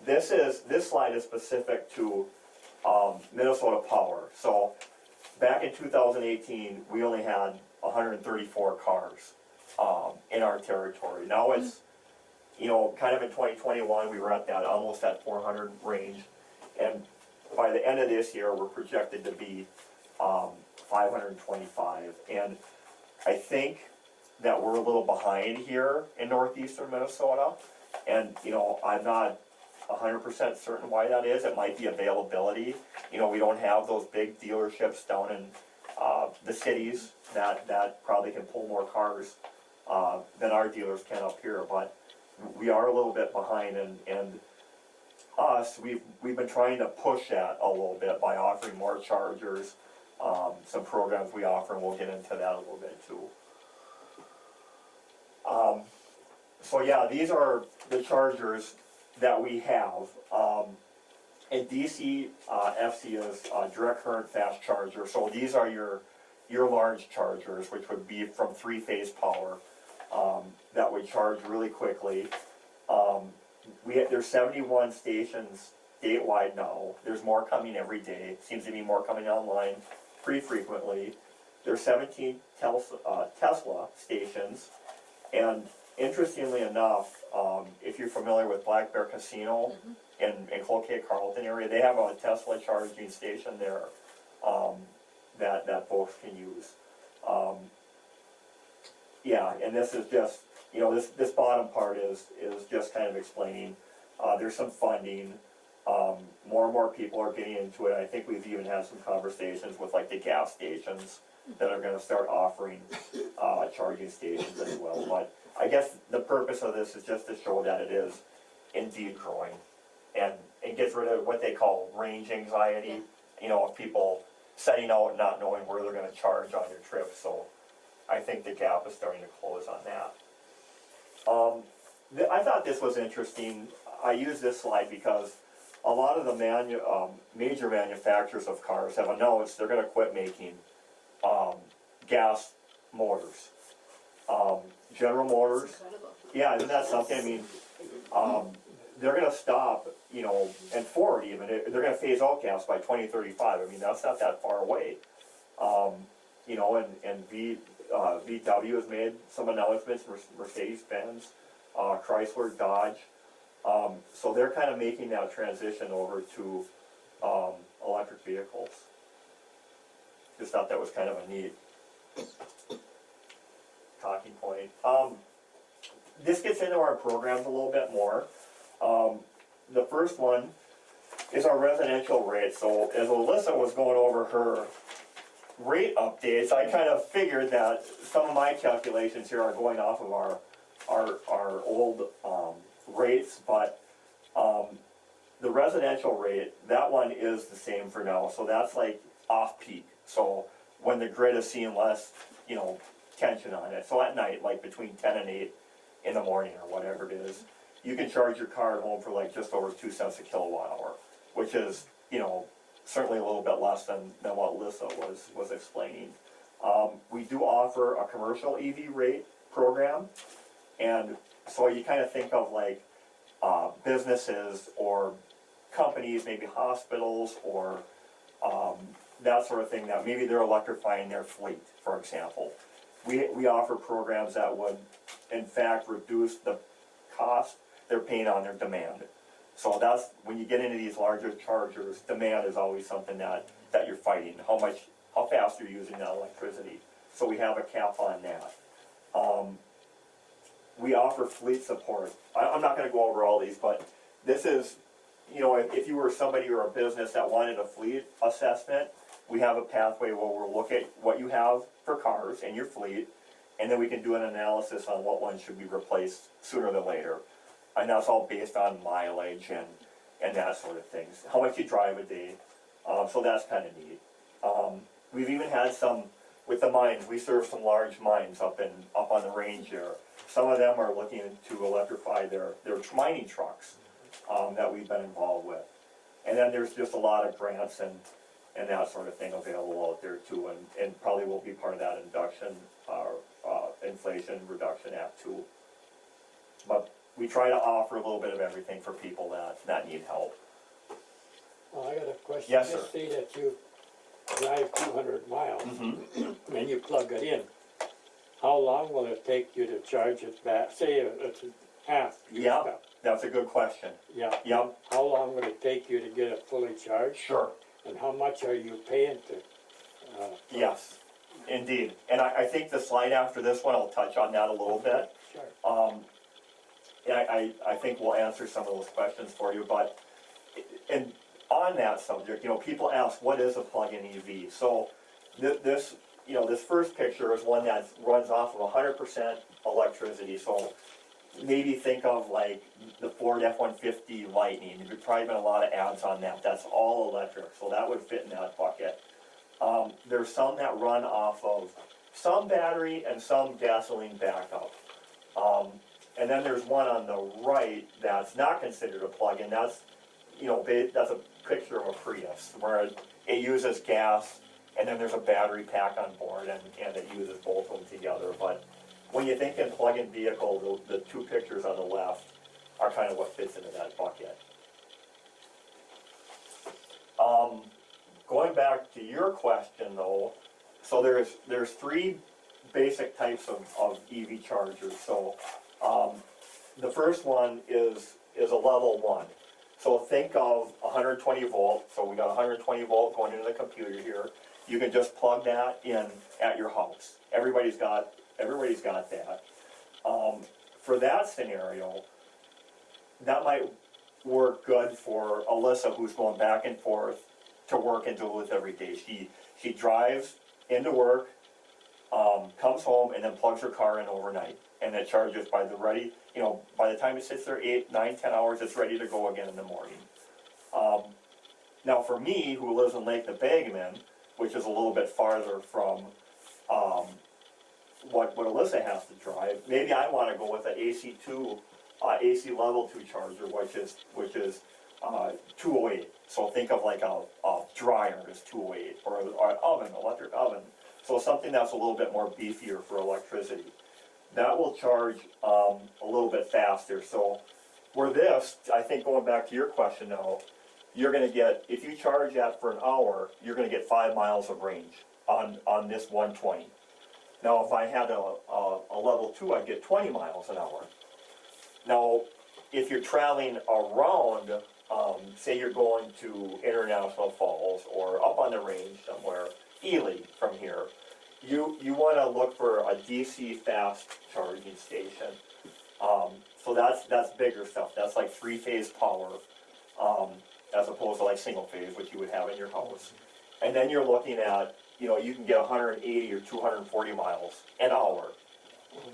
This slide is specific to Minnesota Power. So back in 2018, we only had 134 cars in our territory. Now it's, you know, kind of in 2021, we were at that almost that 400 range, and by the end of this year, we're projected to be 525. And I think that we're a little behind here in northeastern Minnesota, and you know, I'm not 100% certain why that is. It might be availability. You know, we don't have those big dealerships down in the cities that probably can pull more cars than our dealers can up here. But we are a little bit behind, and we've been trying to push that a little bit by offering more chargers, some programs we offer, and we'll get into that a little bit too. So yeah, these are the chargers that we have. And DC FC is direct current fast charger. So these are your large chargers, which would be from 3-phase power, that would charge really quickly. There's 71 stations statewide now. There's more coming every day. Seems to be more coming online pretty frequently. There's 17 Tesla stations, and interestingly enough, if you're familiar with Black Bear Casino in Cloquet Carlton area, they have a Tesla charging station there that folks can use. Yeah, and this is just, you know, this bottom part is just kind of explaining, there's some funding, more and more people are getting into it. I think we've even had some conversations with like the gas stations that are gonna start offering, charging stations as well. But I guess the purpose of this is just to show that it is indeed growing, and it gets rid of what they call range anxiety, you know, of people setting out and not knowing where they're gonna charge on your trip, so I think the gap is starting to close on that. I thought this was interesting. I use this slide because a lot of the major manufacturers of cars have announced they're gonna quit making gas motors. General Motors, Incredible. yeah, isn't that something? I mean, they're gonna stop, you know, and Ford even, they're gonna phase out gas by 2035. I mean, that's not that far away. You know, and VW has made some announcements, Mercedes-Benz, Chrysler, Dodge. So they're kind of making that transition over to electric vehicles. Just thought that was kind of a neat talking point. This gets into our programs a little bit more. The first one is our residential rate. So as Alyssa was going over her rate updates, I kind of figured that some of my calculations here are going off of our old rates, but the residential rate, that one is the same for now. So that's like off peak. So when the grid is seeing less, you know, tension on it. So at night, like between 10 and 8 in the morning or whatever it is, you can charge your car at home for like just over 2 cents a kilowatt hour, which is, you know, certainly a little bit less than what Alyssa was explaining. We do offer a commercial EV rate program, and so you kind of think of like businesses or companies, maybe hospitals or that sort of thing, that maybe they're electrifying their fleet, for example. We offer programs that would, in fact, reduce the cost they're paying on their demand. So that's, when you get into these larger chargers, demand is always something that you're fighting. How fast you're using that electricity. So we have a cap on that. We offer fleet support. I'm not gonna go over all these, but this is, you know, if you were somebody or a business that wanted a fleet assessment, we have a pathway where we'll look at what you have for cars in your fleet, and then we can do an analysis on what ones should be replaced sooner than later. And that's all based on mileage and that sort of things. How much you drive a day. So that's kind of neat. We've even had some, with the mines, we serve some large mines up on the range there. Some of them are looking to electrify their mining trucks that we've been involved with. And then there's just a lot of grants and that sort of thing available out there too, and probably will be part of that Inflation Reduction Act too. But we try to offer a little bit of everything for people that need help. Well, I got a question. Yes, sir. Just say that you drive 200 miles and you plug it in. How long will it take you to charge it back? Say it's half used Yeah. up. That's a good question. Yeah. Yep. How long would it take you to get it fully charged? Sure. And how much are you paying to? Yes, indeed. And I think the slide after this one, I'll touch on that a little bit. Sure. Yeah, I think we'll answer some of those questions for you, but, and on that subject, you know, people ask, what is a plug-in EV? So this first picture is one that runs off of 100% electricity. So maybe think of like the Ford F-150 Lightning. There's probably been a lot of ads on that. That's all electric, so that would fit in that bucket. There's some that run off of some battery and some gasoline backup. And then there's one on the right that's not considered a plug-in. That's, you know, that's a picture of a Prius where it uses gas, and then there's a battery pack on board, and it uses both of them together. But when you think in plug-in vehicle, the two pictures on the left are kind of what fits into that bucket. going back to your question though, so there's three basic types of EV chargers. So, the first one is a level 1. So think of 120 volt, so we got 120 volt going into the computer here. You can just plug that in at your house. Everybody's got that. For that scenario, that might work good for Alyssa, who's going back and forth to work in Duluth every day. She drives into work, comes home, and then plugs her car in overnight, and it charges by the time it sits there 8, 9, 10 hours, it's ready to go again in the morning. Now for me, who lives in Lake Nebagamon, which is a little bit farther from what Alyssa has to drive, maybe I want to go with an AC level 2 charger, which is 208. So think of like a dryer is 208, or an oven, electric oven. So something that's a little bit more beefier for electricity. That will charge a little bit faster. So where this, I think going back to your question now, you're gonna get, if you charge that for an hour, you're gonna get 5 miles of range on this 120. Now if I had a level 2, I'd get 20 miles an hour. Now, if you're traveling around, say you're going to International Falls or up on the range somewhere, Ely from here, you want to look for a DC fast charging station. So that's bigger stuff. That's like 3-phase power, as opposed to like single phase, which you would have in your house. And then you're looking at, you can get 180 or 240 miles an hour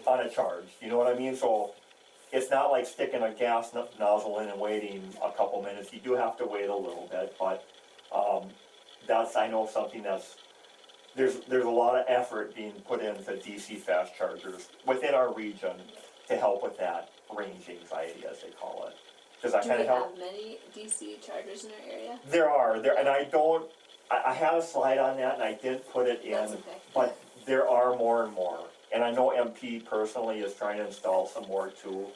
on a charge. You know what I mean? So it's not like sticking a gas nozzle in and waiting a couple minutes. You do have to wait a little bit, but that's, I know, something that's, there's a lot of effort being put into DC fast chargers within our region to help with that range anxiety, as they call it. Does that Do kind we of help? have many DC chargers in our area? There are, and I had a slide on that and I didn't put it in, That's okay. but there are more and more. And I know MP personally is trying to install some more too.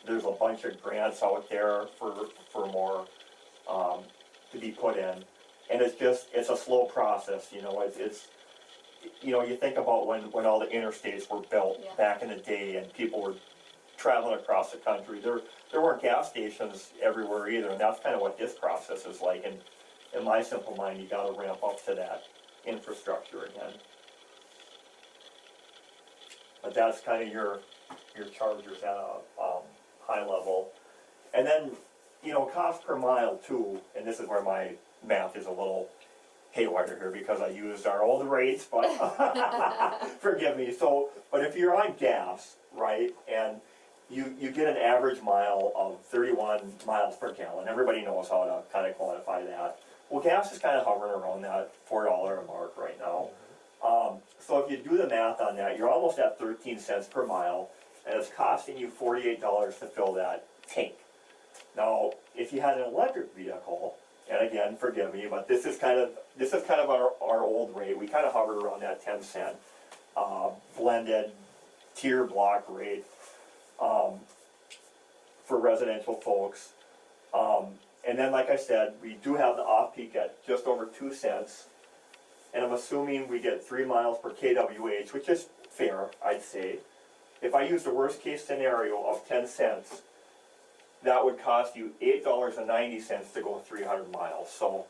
There's a bunch of grants out there for more to be put in. And it's a slow process, it's you think about when all the interstates were built back in the day and people were traveling across the country. There weren't gas stations everywhere either, and that's kind of what this process is like. And in my simple mind, you gotta ramp up to that infrastructure again. But that's kind of your chargers at a high level. And then, cost per mile too, and this is where my math is a little haywire here because I used our old rates, but forgive me. So, but if you're on gas, right, and you get an average mile of 31 miles per gallon, everybody knows how to kind of quantify that. Well, gas is kind of hovering around that $4 mark right now. So if you do the math on that, you're almost at 13 cents per mile, and it's costing you $48 to fill that tank. Now, if you had an electric vehicle, and again, forgive me, but this is kind of our old rate. We kind of hovered around that 10 cent blended tier block rate for residential folks. And then, like I said, we do have the off-peak at just over 2 cents. And I'm assuming we get 3 miles per kWh, which is fair, I'd say. If I use the worst case scenario of 10 cents, that would cost you $8.90 to go 300 miles. So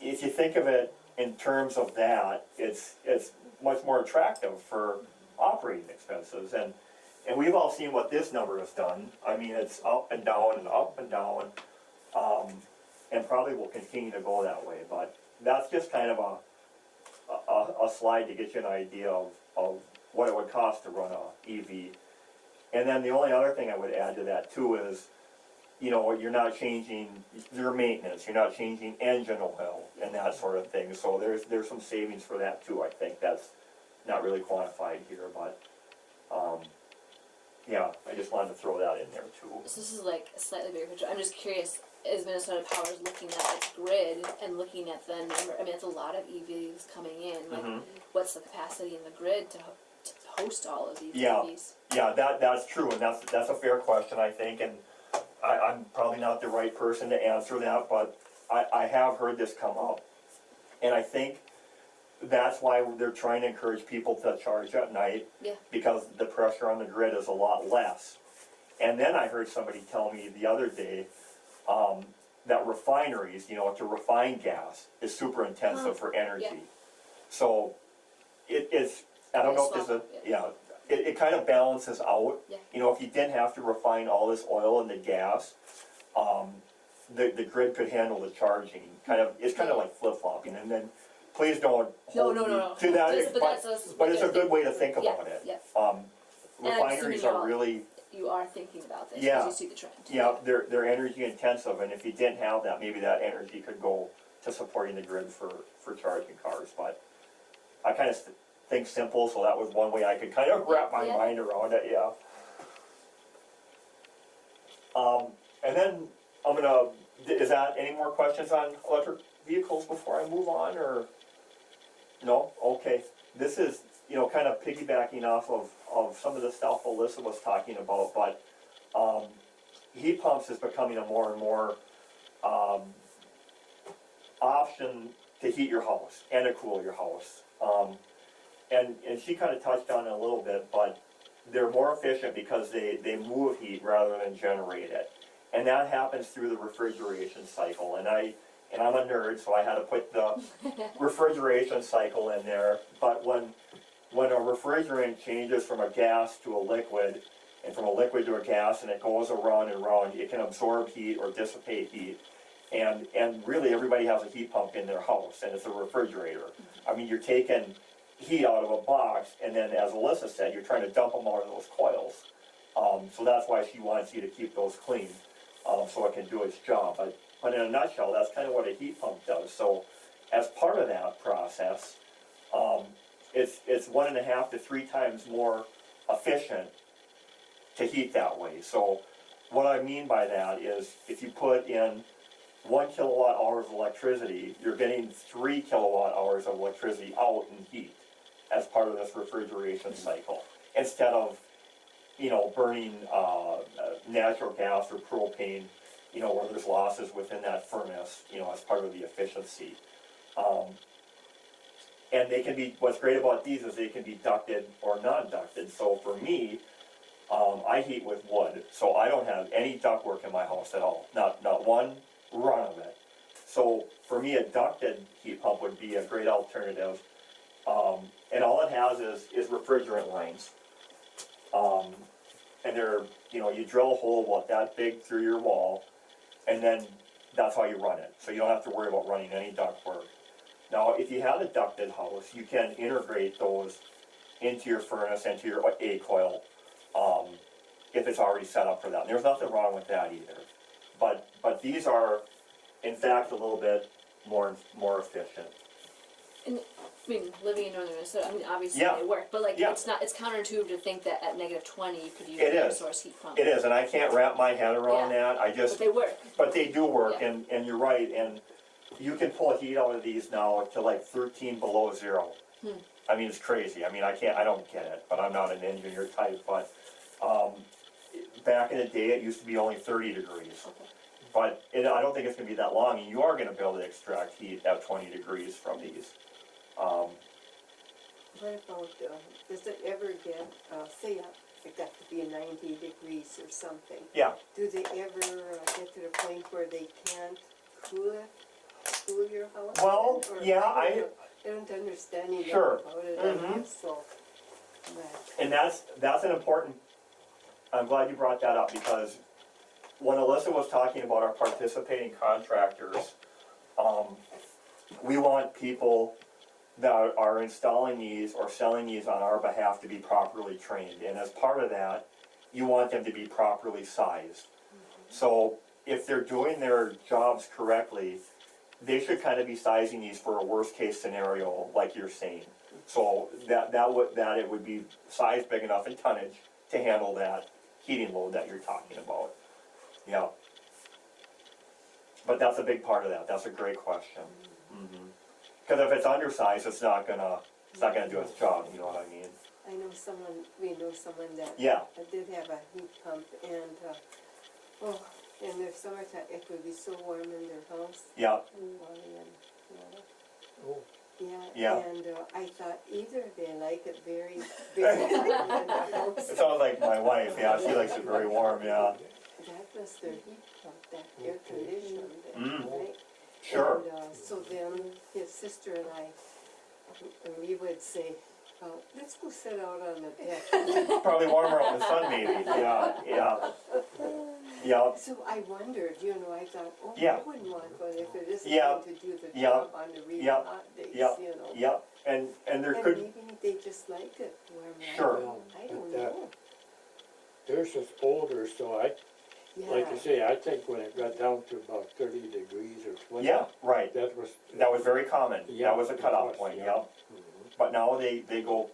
if you think of it in terms of that, it's much more attractive for operating expenses. And we've all seen what this number has done. I mean, it's up and down and up and down, and probably will continue to go that way. But that's just kind of a slide to get you an idea of what it would cost to run a EV. And then the only other thing I would add to that too is, you're not changing your maintenance, you're not changing engine oil and that sort of thing. So there's some savings for that too. I think that's not really quantified here, but yeah, I just wanted to throw that in there too. So this is like a slightly bigger picture. I'm just curious, is Minnesota Power's looking at its grid and looking at the number? I mean, it's a lot of EVs coming in. Like, what's the capacity in the grid to host all of these EVs? Yeah, that's true, and that's a fair question, I think, and I'm probably not the right person to answer that, but I have heard this come up And I think that's why they're trying to encourage people to charge at night. Yeah. Because the pressure on the grid is a lot less. And then I heard somebody tell me the other day, that refineries, you know, to refine gas is super intensive for energy. Yeah. So it is, I don't know if there's a, yeah, it kind of balances out. Yeah. You know, if you didn't have to refine all this oil and the gas, the grid could handle the charging, kind of, it's kind of like flip-flopping, and then, please don't hold me No. to that, But that's but it's a good way to think Yeah, about it. yeah. Um, And I'm refineries assuming are really, You are thinking about this, Yeah. because you see the trend. yeah, they're energy intensive, and if you didn't have that, maybe that energy could go to supporting the grid for charging cars, but I kind of think simple, so that was one way I could kind of wrap my Yeah. mind around it, yeah. And then I'm gonna, is that any more questions on electric vehicles before I move on, or? No? Okay. This is, you know, kind of piggybacking off of some of the stuff Alyssa was talking about, but, heat pumps is becoming a more and more, option to heat your house and to cool your house. And she kind of touched on it a little bit, but they're more efficient because they move heat rather than generate it. And that happens through the refrigeration cycle, and I'm a nerd, so I had to put the refrigeration cycle in there. But when a refrigerant changes from a gas to a liquid, and from a liquid to a gas, and it goes around and around, it can absorb heat or dissipate heat. And really, everybody has a heat pump in their house, and it's a refrigerator. I mean, you're taking heat out of a box, and then, as Alyssa said, you're trying to dump them out of those coils. So that's why she wants you to keep those clean, so it can do its job. But in a nutshell, that's kind of what a heat pump does. So as part of that process, it's 1.5 to 3 times more efficient to heat that way. So what I mean by that is, if you put in 1 kilowatt hours of electricity, you're getting 3 kilowatt hours of electricity out in heat as part of this refrigeration cycle, instead of, you know, burning natural gas or propane, you know, where there's losses within that furnace, you know, as part of the efficiency. And they can be, what's great about these is they can be ducted or non-ducted. So for me, I heat with wood, so I don't have any ductwork in my house at all, not one run of it. So for me, a ducted heat pump would be a great alternative. And all it has is refrigerant lines. And they're, you know, you drill a hole about that big through your wall, and then that's how you run it. So you don't have to worry about running any ductwork. Now, if you have a ducted house, you can integrate those into your furnace, into your A-coil, if it's already set up for that. And there's nothing wrong with that either. But these are, in fact, a little bit more efficient. And, I mean, living in northern Minnesota, I mean, obviously Yeah. they work, but like, Yeah. it's counterintuitive to think that at -20 you could use It a is. source heat pump. It is, and I can't wrap my head around that. But they work. But they do work, Yeah. and you're right, and you can pull heat out of these now to like 13 below zero. I mean, it's crazy. I mean, I don't get it, but I'm not an engineer type, but, back in the day, it used to be only 30 degrees. Okay. But I don't think it's gonna be that long, and you are gonna be able to extract heat at 20 degrees from these. What about, does it ever get, say, it got to be 90 degrees or something? Yeah. Do they ever get to the point where they can't cool your house? Well, Or yeah, I don't understand enough Sure. about it, Mhm. I guess, so. But, And that's an important, I'm glad you brought that up, because when Alyssa was talking about our participating contractors, we want people that are installing these or selling these on our behalf to be properly trained, and as part of that, you want them to be properly sized. So if they're doing their jobs correctly, they should kind of be sizing these for a worst case scenario, like you're saying. So that it would be sized big enough in tonnage to handle that heating load that you're talking about. Yeah. But that's a big part of that, that's a great question. Because if it's undersized, it's not gonna do its job, you know what I mean? we know someone that Yeah, did have a heat pump, and, in the summertime, it would be so warm in their house. yeah, And, you know, Oh, Yeah, Yeah. and I thought either they like it very, very warm in the house. It sounds like my wife, yeah, she likes it very warm, yeah. That was their heat pump, that air conditioned, Mm. right? Sure. And so then his sister and I, we would say, let's go sit out on the deck. Probably warmer out in the sun maybe, yeah. Yeah, So I wondered, I thought, oh, Yeah. I wouldn't want one if it isn't Yeah. going to do the Yeah. job on the really Yeah. hot days, Yeah. yeah, and there And could, maybe they just like it warm. Sure. well, I don't but, know. Theirs is older, so like Yeah. you say, I think when it got down to about 30 degrees or 20. yeah, right, That was. that was very common, Yeah, that was a it cutoff was, point, yeah. yeah. But now they go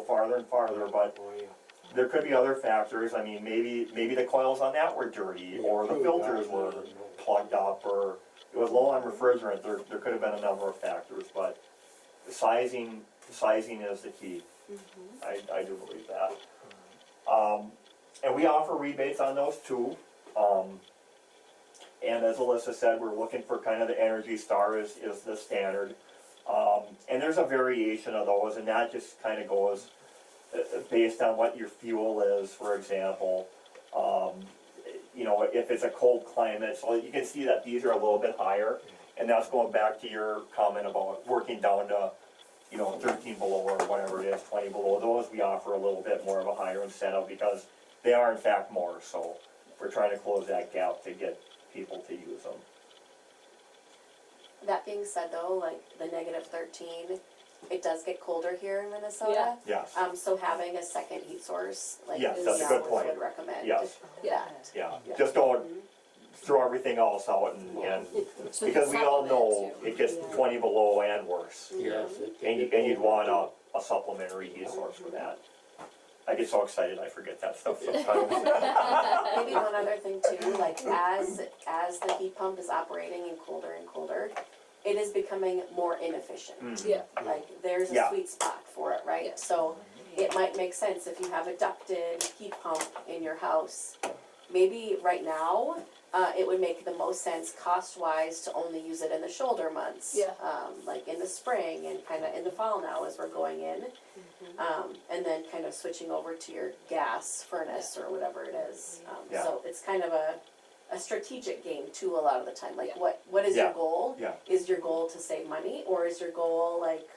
farther and farther, but Oh, yeah. there could be other factors, I mean, maybe the coils on that were dirty, or the True, filters yeah, were yeah. plugged up, or it was low on refrigerant, there could have been a number of factors, but the sizing is the key, I do believe that. And we offer rebates on those too, and as Alyssa said, we're looking for kind of the Energy Star is the standard. And there's a variation of those, and that just kind of goes based on what your fuel is, for example. If it's a cold climate, so you can see that these are a little bit higher, and that's going back to your comment about working down to, 13 below or whatever it is, 20 below. Those we offer a little bit more of a higher incentive because they are in fact more, so we're trying to close that gap to get people to use them. That being said though, like the -13, it does get colder here in Minnesota. Yes, So having a second heat source, like Yes, we that's a good always point. would recommend Yes. that. yeah, Yeah. just don't throw everything else out and So because we all know supplement, too. it gets Yeah. 20 below and worse. Yes. it can And get you'd cold. want a supplementary heat source for that. I get so excited I forget that stuff sometimes. Maybe one other thing too, like as the heat pump is operating and colder, it is becoming more inefficient. Mm. Yeah. Like there's a Yeah. sweet spot for it, right? Yeah. So it might make sense if you have a ducted heat pump in your house. Maybe right now, it would make the most sense cost-wise to only use it in the shoulder months. Yeah. Like in the spring and kind of in the fall now as we're going in. And then kind of switching over to your gas furnace or whatever it is. Yeah. So it's kind of a strategic game too a lot of the time. Like what is Yeah. your goal? Yeah. Is your goal to save money or is your goal like,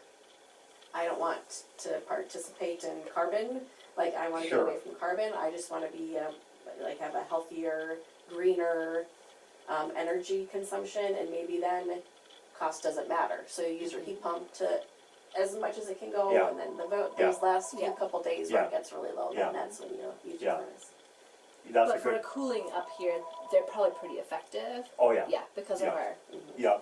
I don't want to participate in carbon, like I wanna get Sure. away from carbon, I just wanna be, like have a healthier, greener, energy consumption, and maybe then cost doesn't matter, so you use your heat pump to, as much as it can go, Yeah. and then those last few Yeah. couple days where Yeah. it gets really low, Yeah. then that's when you use your Yeah. furnace. That's a But for good, cooling up here, they're probably pretty effective. oh yeah, Yeah, because Yeah. of our yeah,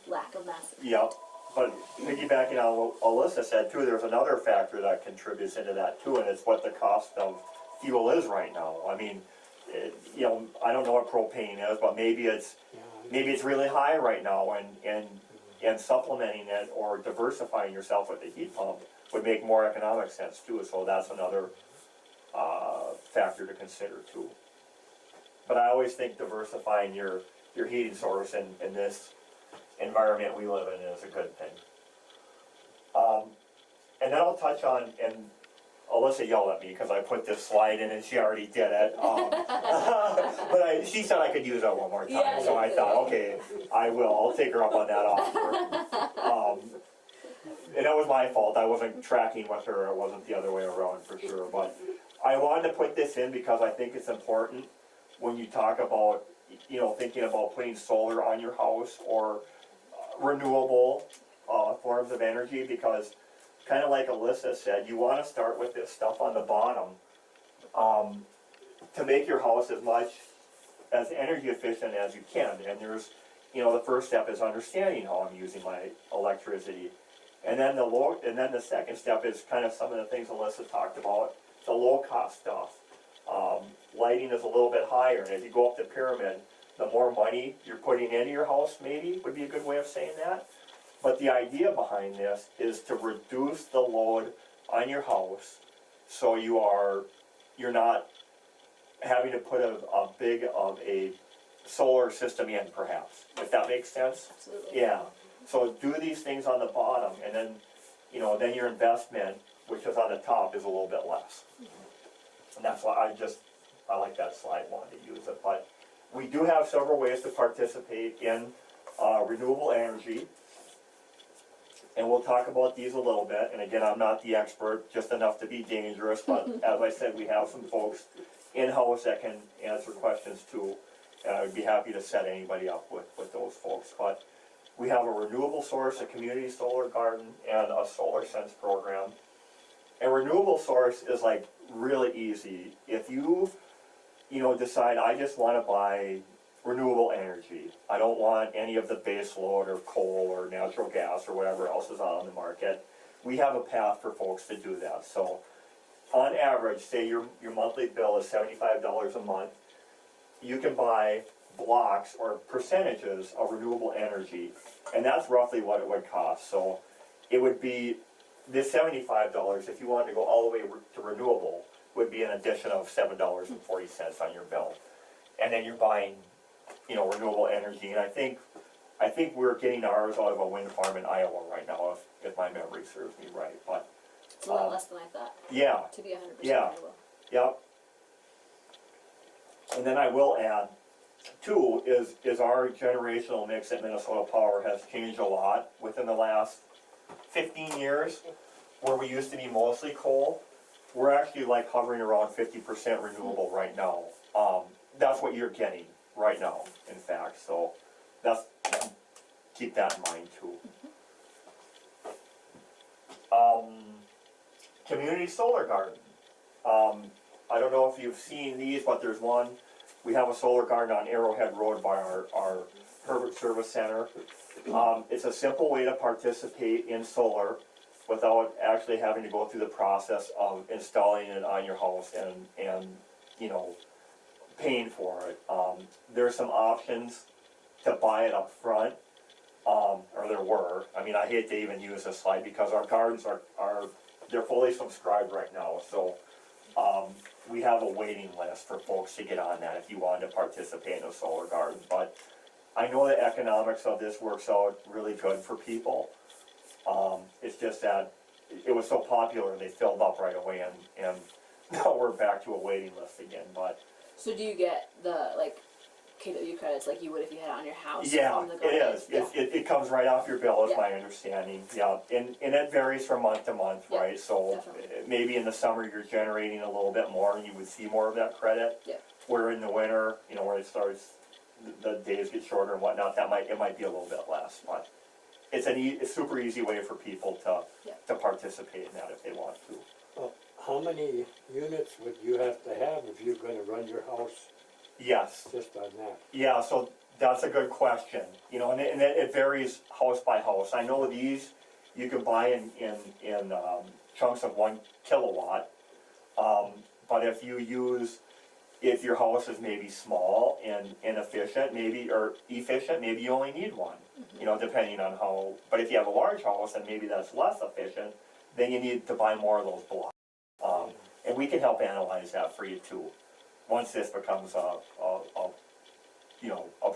lack of mass. yeah. But piggybacking on what Alyssa said too, there's another factor that contributes into that too, and it's what the cost of fuel is right now. I mean, I don't know what propane is, but maybe it's really high right now, and supplementing it or diversifying yourself with the heat pump would make more economic sense too, so that's another factor to consider too. But I always think diversifying your heating source in this environment we live in is a good thing. And then I'll touch on, and Alyssa yelled at me because I put this slide in and she already did it. But she said I could use it one more time, Yeah, so I you thought, did. okay, I will, I'll take her up on that offer. And that was my fault, I wasn't tracking with her, it wasn't the other way around for sure, but I wanted to put this in because I think it's important when you talk about, thinking about putting solar on your house or renewable forms of energy, because kind of like Alyssa said, you want to start with this stuff on the bottom to make your house as energy efficient as you can. And there's, the first step is understanding how I'm using my electricity. And then the second step is kind of some of the things Alyssa talked about, the low cost stuff. Lighting is a little bit higher, and as you go up the pyramid, the more money you're putting into your house, maybe, would be a good way of saying that. But the idea behind this is to reduce the load on your house, so you're not having to put a big of a solar system in, perhaps, if that makes sense. Absolutely. Yeah, So do these things on the bottom, and then, you know, then your investment, which is on the top, is a little bit less. And that's why I like that slide, wanted to use it, but we do have several ways to participate in, renewable energy. And we'll talk about these a little bit, and again, I'm not the expert, just enough to be dangerous, but as I said, we have some folks in-house that can answer questions too. And I would be happy to set anybody up with those folks, but we have a renewable source, a community solar garden, and a solar sense program. And renewable source is like really easy. If you know, decide, I just wanna buy renewable energy. I don't want any of the base load or coal or natural gas or whatever else is out on the market. We have a path for folks to do that. So on average, say your monthly bill is $75 a month, you can buy blocks or percentages of renewable energy, and that's roughly what it would cost. So it would be, this $75, if you wanted to go all the way to renewable, would be an addition of $7.40 on your bill. And then you're buying, you know, renewable energy, and I think we're getting ours out of a wind farm in Iowa right now, if my memory serves me right, but. It's a lot less than I thought, Yeah, to be 100% Yeah. renewable. yep. And then I will add, too, is our generational mix at Minnesota Power has changed a lot within the last 15 years, where we used to be mostly coal. We're actually like hovering around 50% renewable right now. That's what you're getting right now, in fact, so that's, keep that in mind too. Community solar garden. I don't know if you've seen these, but there's one, we have a solar garden on Arrowhead Road by our Herbert Service Center. It's a simple way to participate in solar without actually having to go through the process of installing it on your house and you know, paying for it. There's some options to buy it up front, or there were. I mean, I hate to even use this slide because our gardens they're fully subscribed right now, so we have a waiting list for folks to get on that if you wanted to participate in a solar garden. But I know the economics of this works out really good for people. It's just that it was so popular, they filled up right away, and now we're back to a waiting list again, but. So do you get the, like, KW credits like you would if you had it on your house? Yeah, from the it garden? is, it comes right off your bill, is Yeah. my understanding, yeah, and it varies from month to month, Yeah, right? So definitely. maybe in the summer you're generating a little bit more and you would see more of that credit. Yeah. Where in the winter, you know, where it starts, the days get shorter and whatnot, it might be a little bit less, but it's a super easy way for people to participate in that if they want to. Well, how many units would you have to have if you're gonna run your house Yes. just on that? Yeah, so that's a good question, you know, and it varies house by house. I know these you can buy in chunks of 1 kilowatt, but if your house is maybe small and inefficient, or efficient, maybe you only need one, you know, depending on how, but if you have a large house and maybe that's less efficient, then you need to buy more of those blocks. And we can help analyze that for you too, once this becomes a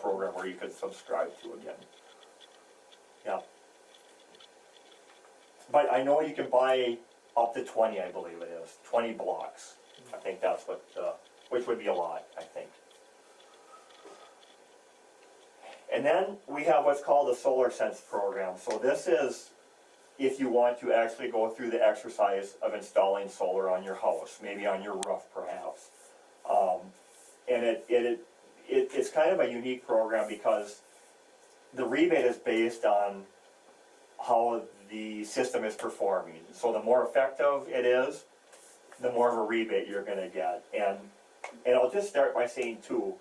program where you can subscribe to again. Yeah. But I know you can buy up to 20, I believe it is, 20 blocks. I think that's what, which would be a lot, I think. And then we have what's called the Solar Sense program. So this is if you want to actually go through the exercise of installing solar on your house, maybe on your roof perhaps. And it's kind of a unique program because the rebate is based on how the system is performing. So the more effective it is, the more of a rebate you're gonna get. And I'll just start by saying too,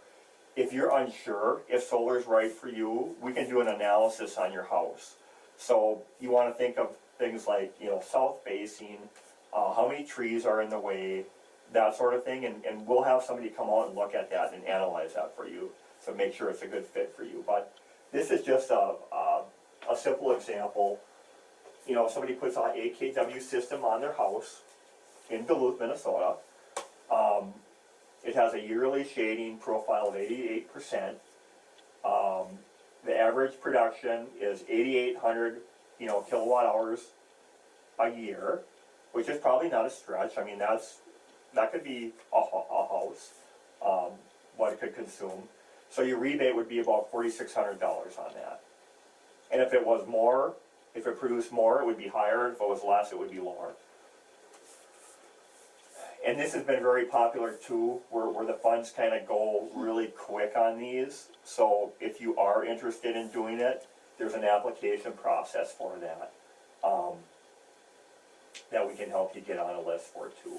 if you're unsure if solar is right for you, we can do an analysis on your house. So you wanna think of things like, you know, south facing, how many trees are in the way, that sort of thing, and we'll have somebody come out and look at that and analyze that for you, so make sure it's a good fit for you. But this is just a simple example. You know, somebody puts an 8 kW system on their house in Duluth, Minnesota. It has a yearly shading profile of 88%. the average production is 8,800, kilowatt hours a year, which is probably not a stretch. I mean, that could be a house, what it could consume. So your rebate would be about $4,600 on that. And if it was more, if it produced more, it would be higher. If it was less, it would be lower. And this has been very popular too, where the funds kind of go really quick on these. So if you are interested in doing it, there's an application process for that, that we can help you get on a list for too.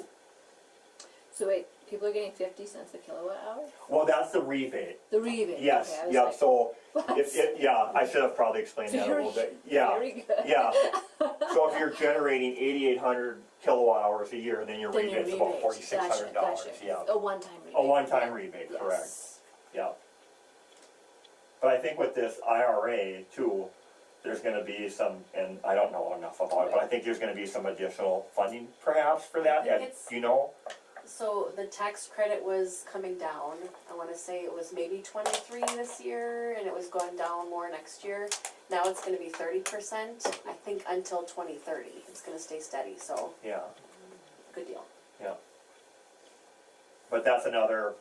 So wait, people are getting 50 cents a kilowatt hour? Well, that's the rebate. The rebate, Yes, okay, I was yeah, like, so, what? yeah, I should have probably explained that a little bit. Yeah, Very good. yeah. So if you're generating 8,800 kilowatt hours a year, then your Then your rebate's about rebate. $4,600, Gotcha. yeah. A one-time rebate. A one-time rebate, Yes. correct, yeah. But I think with this IRA too, there's gonna be some, and I don't know enough about it, but I think there's gonna be some additional funding perhaps for that, I think it's- do you know? So the tax credit was coming down, I wanna say it was maybe 23 this year, and it was going down more next year. Now it's gonna be 30%, I think until 2030, it's gonna stay steady, so, Yeah, good deal. but that's another,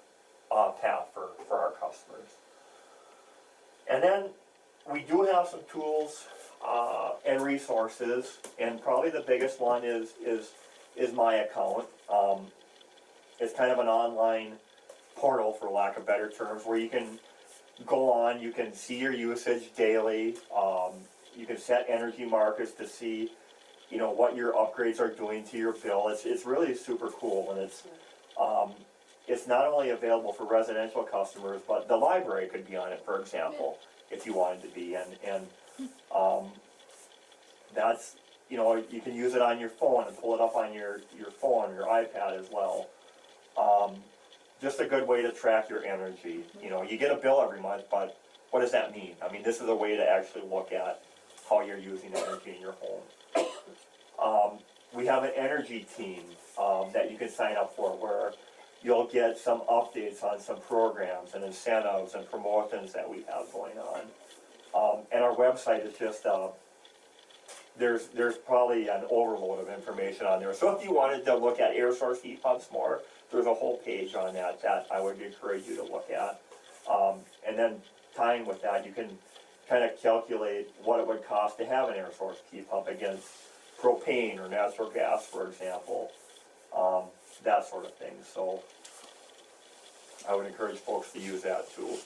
path for our customers. And then, we do have some tools, and resources, and probably the biggest one is my account. It's kind of an online portal, for lack of better terms, where you can go on, you can see your usage daily, you can set energy markers to see, what your upgrades are doing to your bill. It's really super cool, and it's not only available for residential customers, but the library could be on it, for example, if you wanted to be, and that's, you can use it on your phone and pull it up on your phone, your iPad as well. Just a good way to track your energy. You get a bill every month, but what does that mean? I mean, this is a way to actually look at how you're using energy in your home. We have an energy team, that you can sign up for, where you'll get some updates on some programs and incentives and promotions that we have going on. And our website is just, there's probably an overload of information on there. So if you wanted to look at air source heat pumps more, there's a whole page on that I would encourage you to look at. And then tying with that, you can kind of calculate what it would cost to have an air source heat pump against propane or natural gas, for example. That sort of thing. So I would encourage folks to use that too.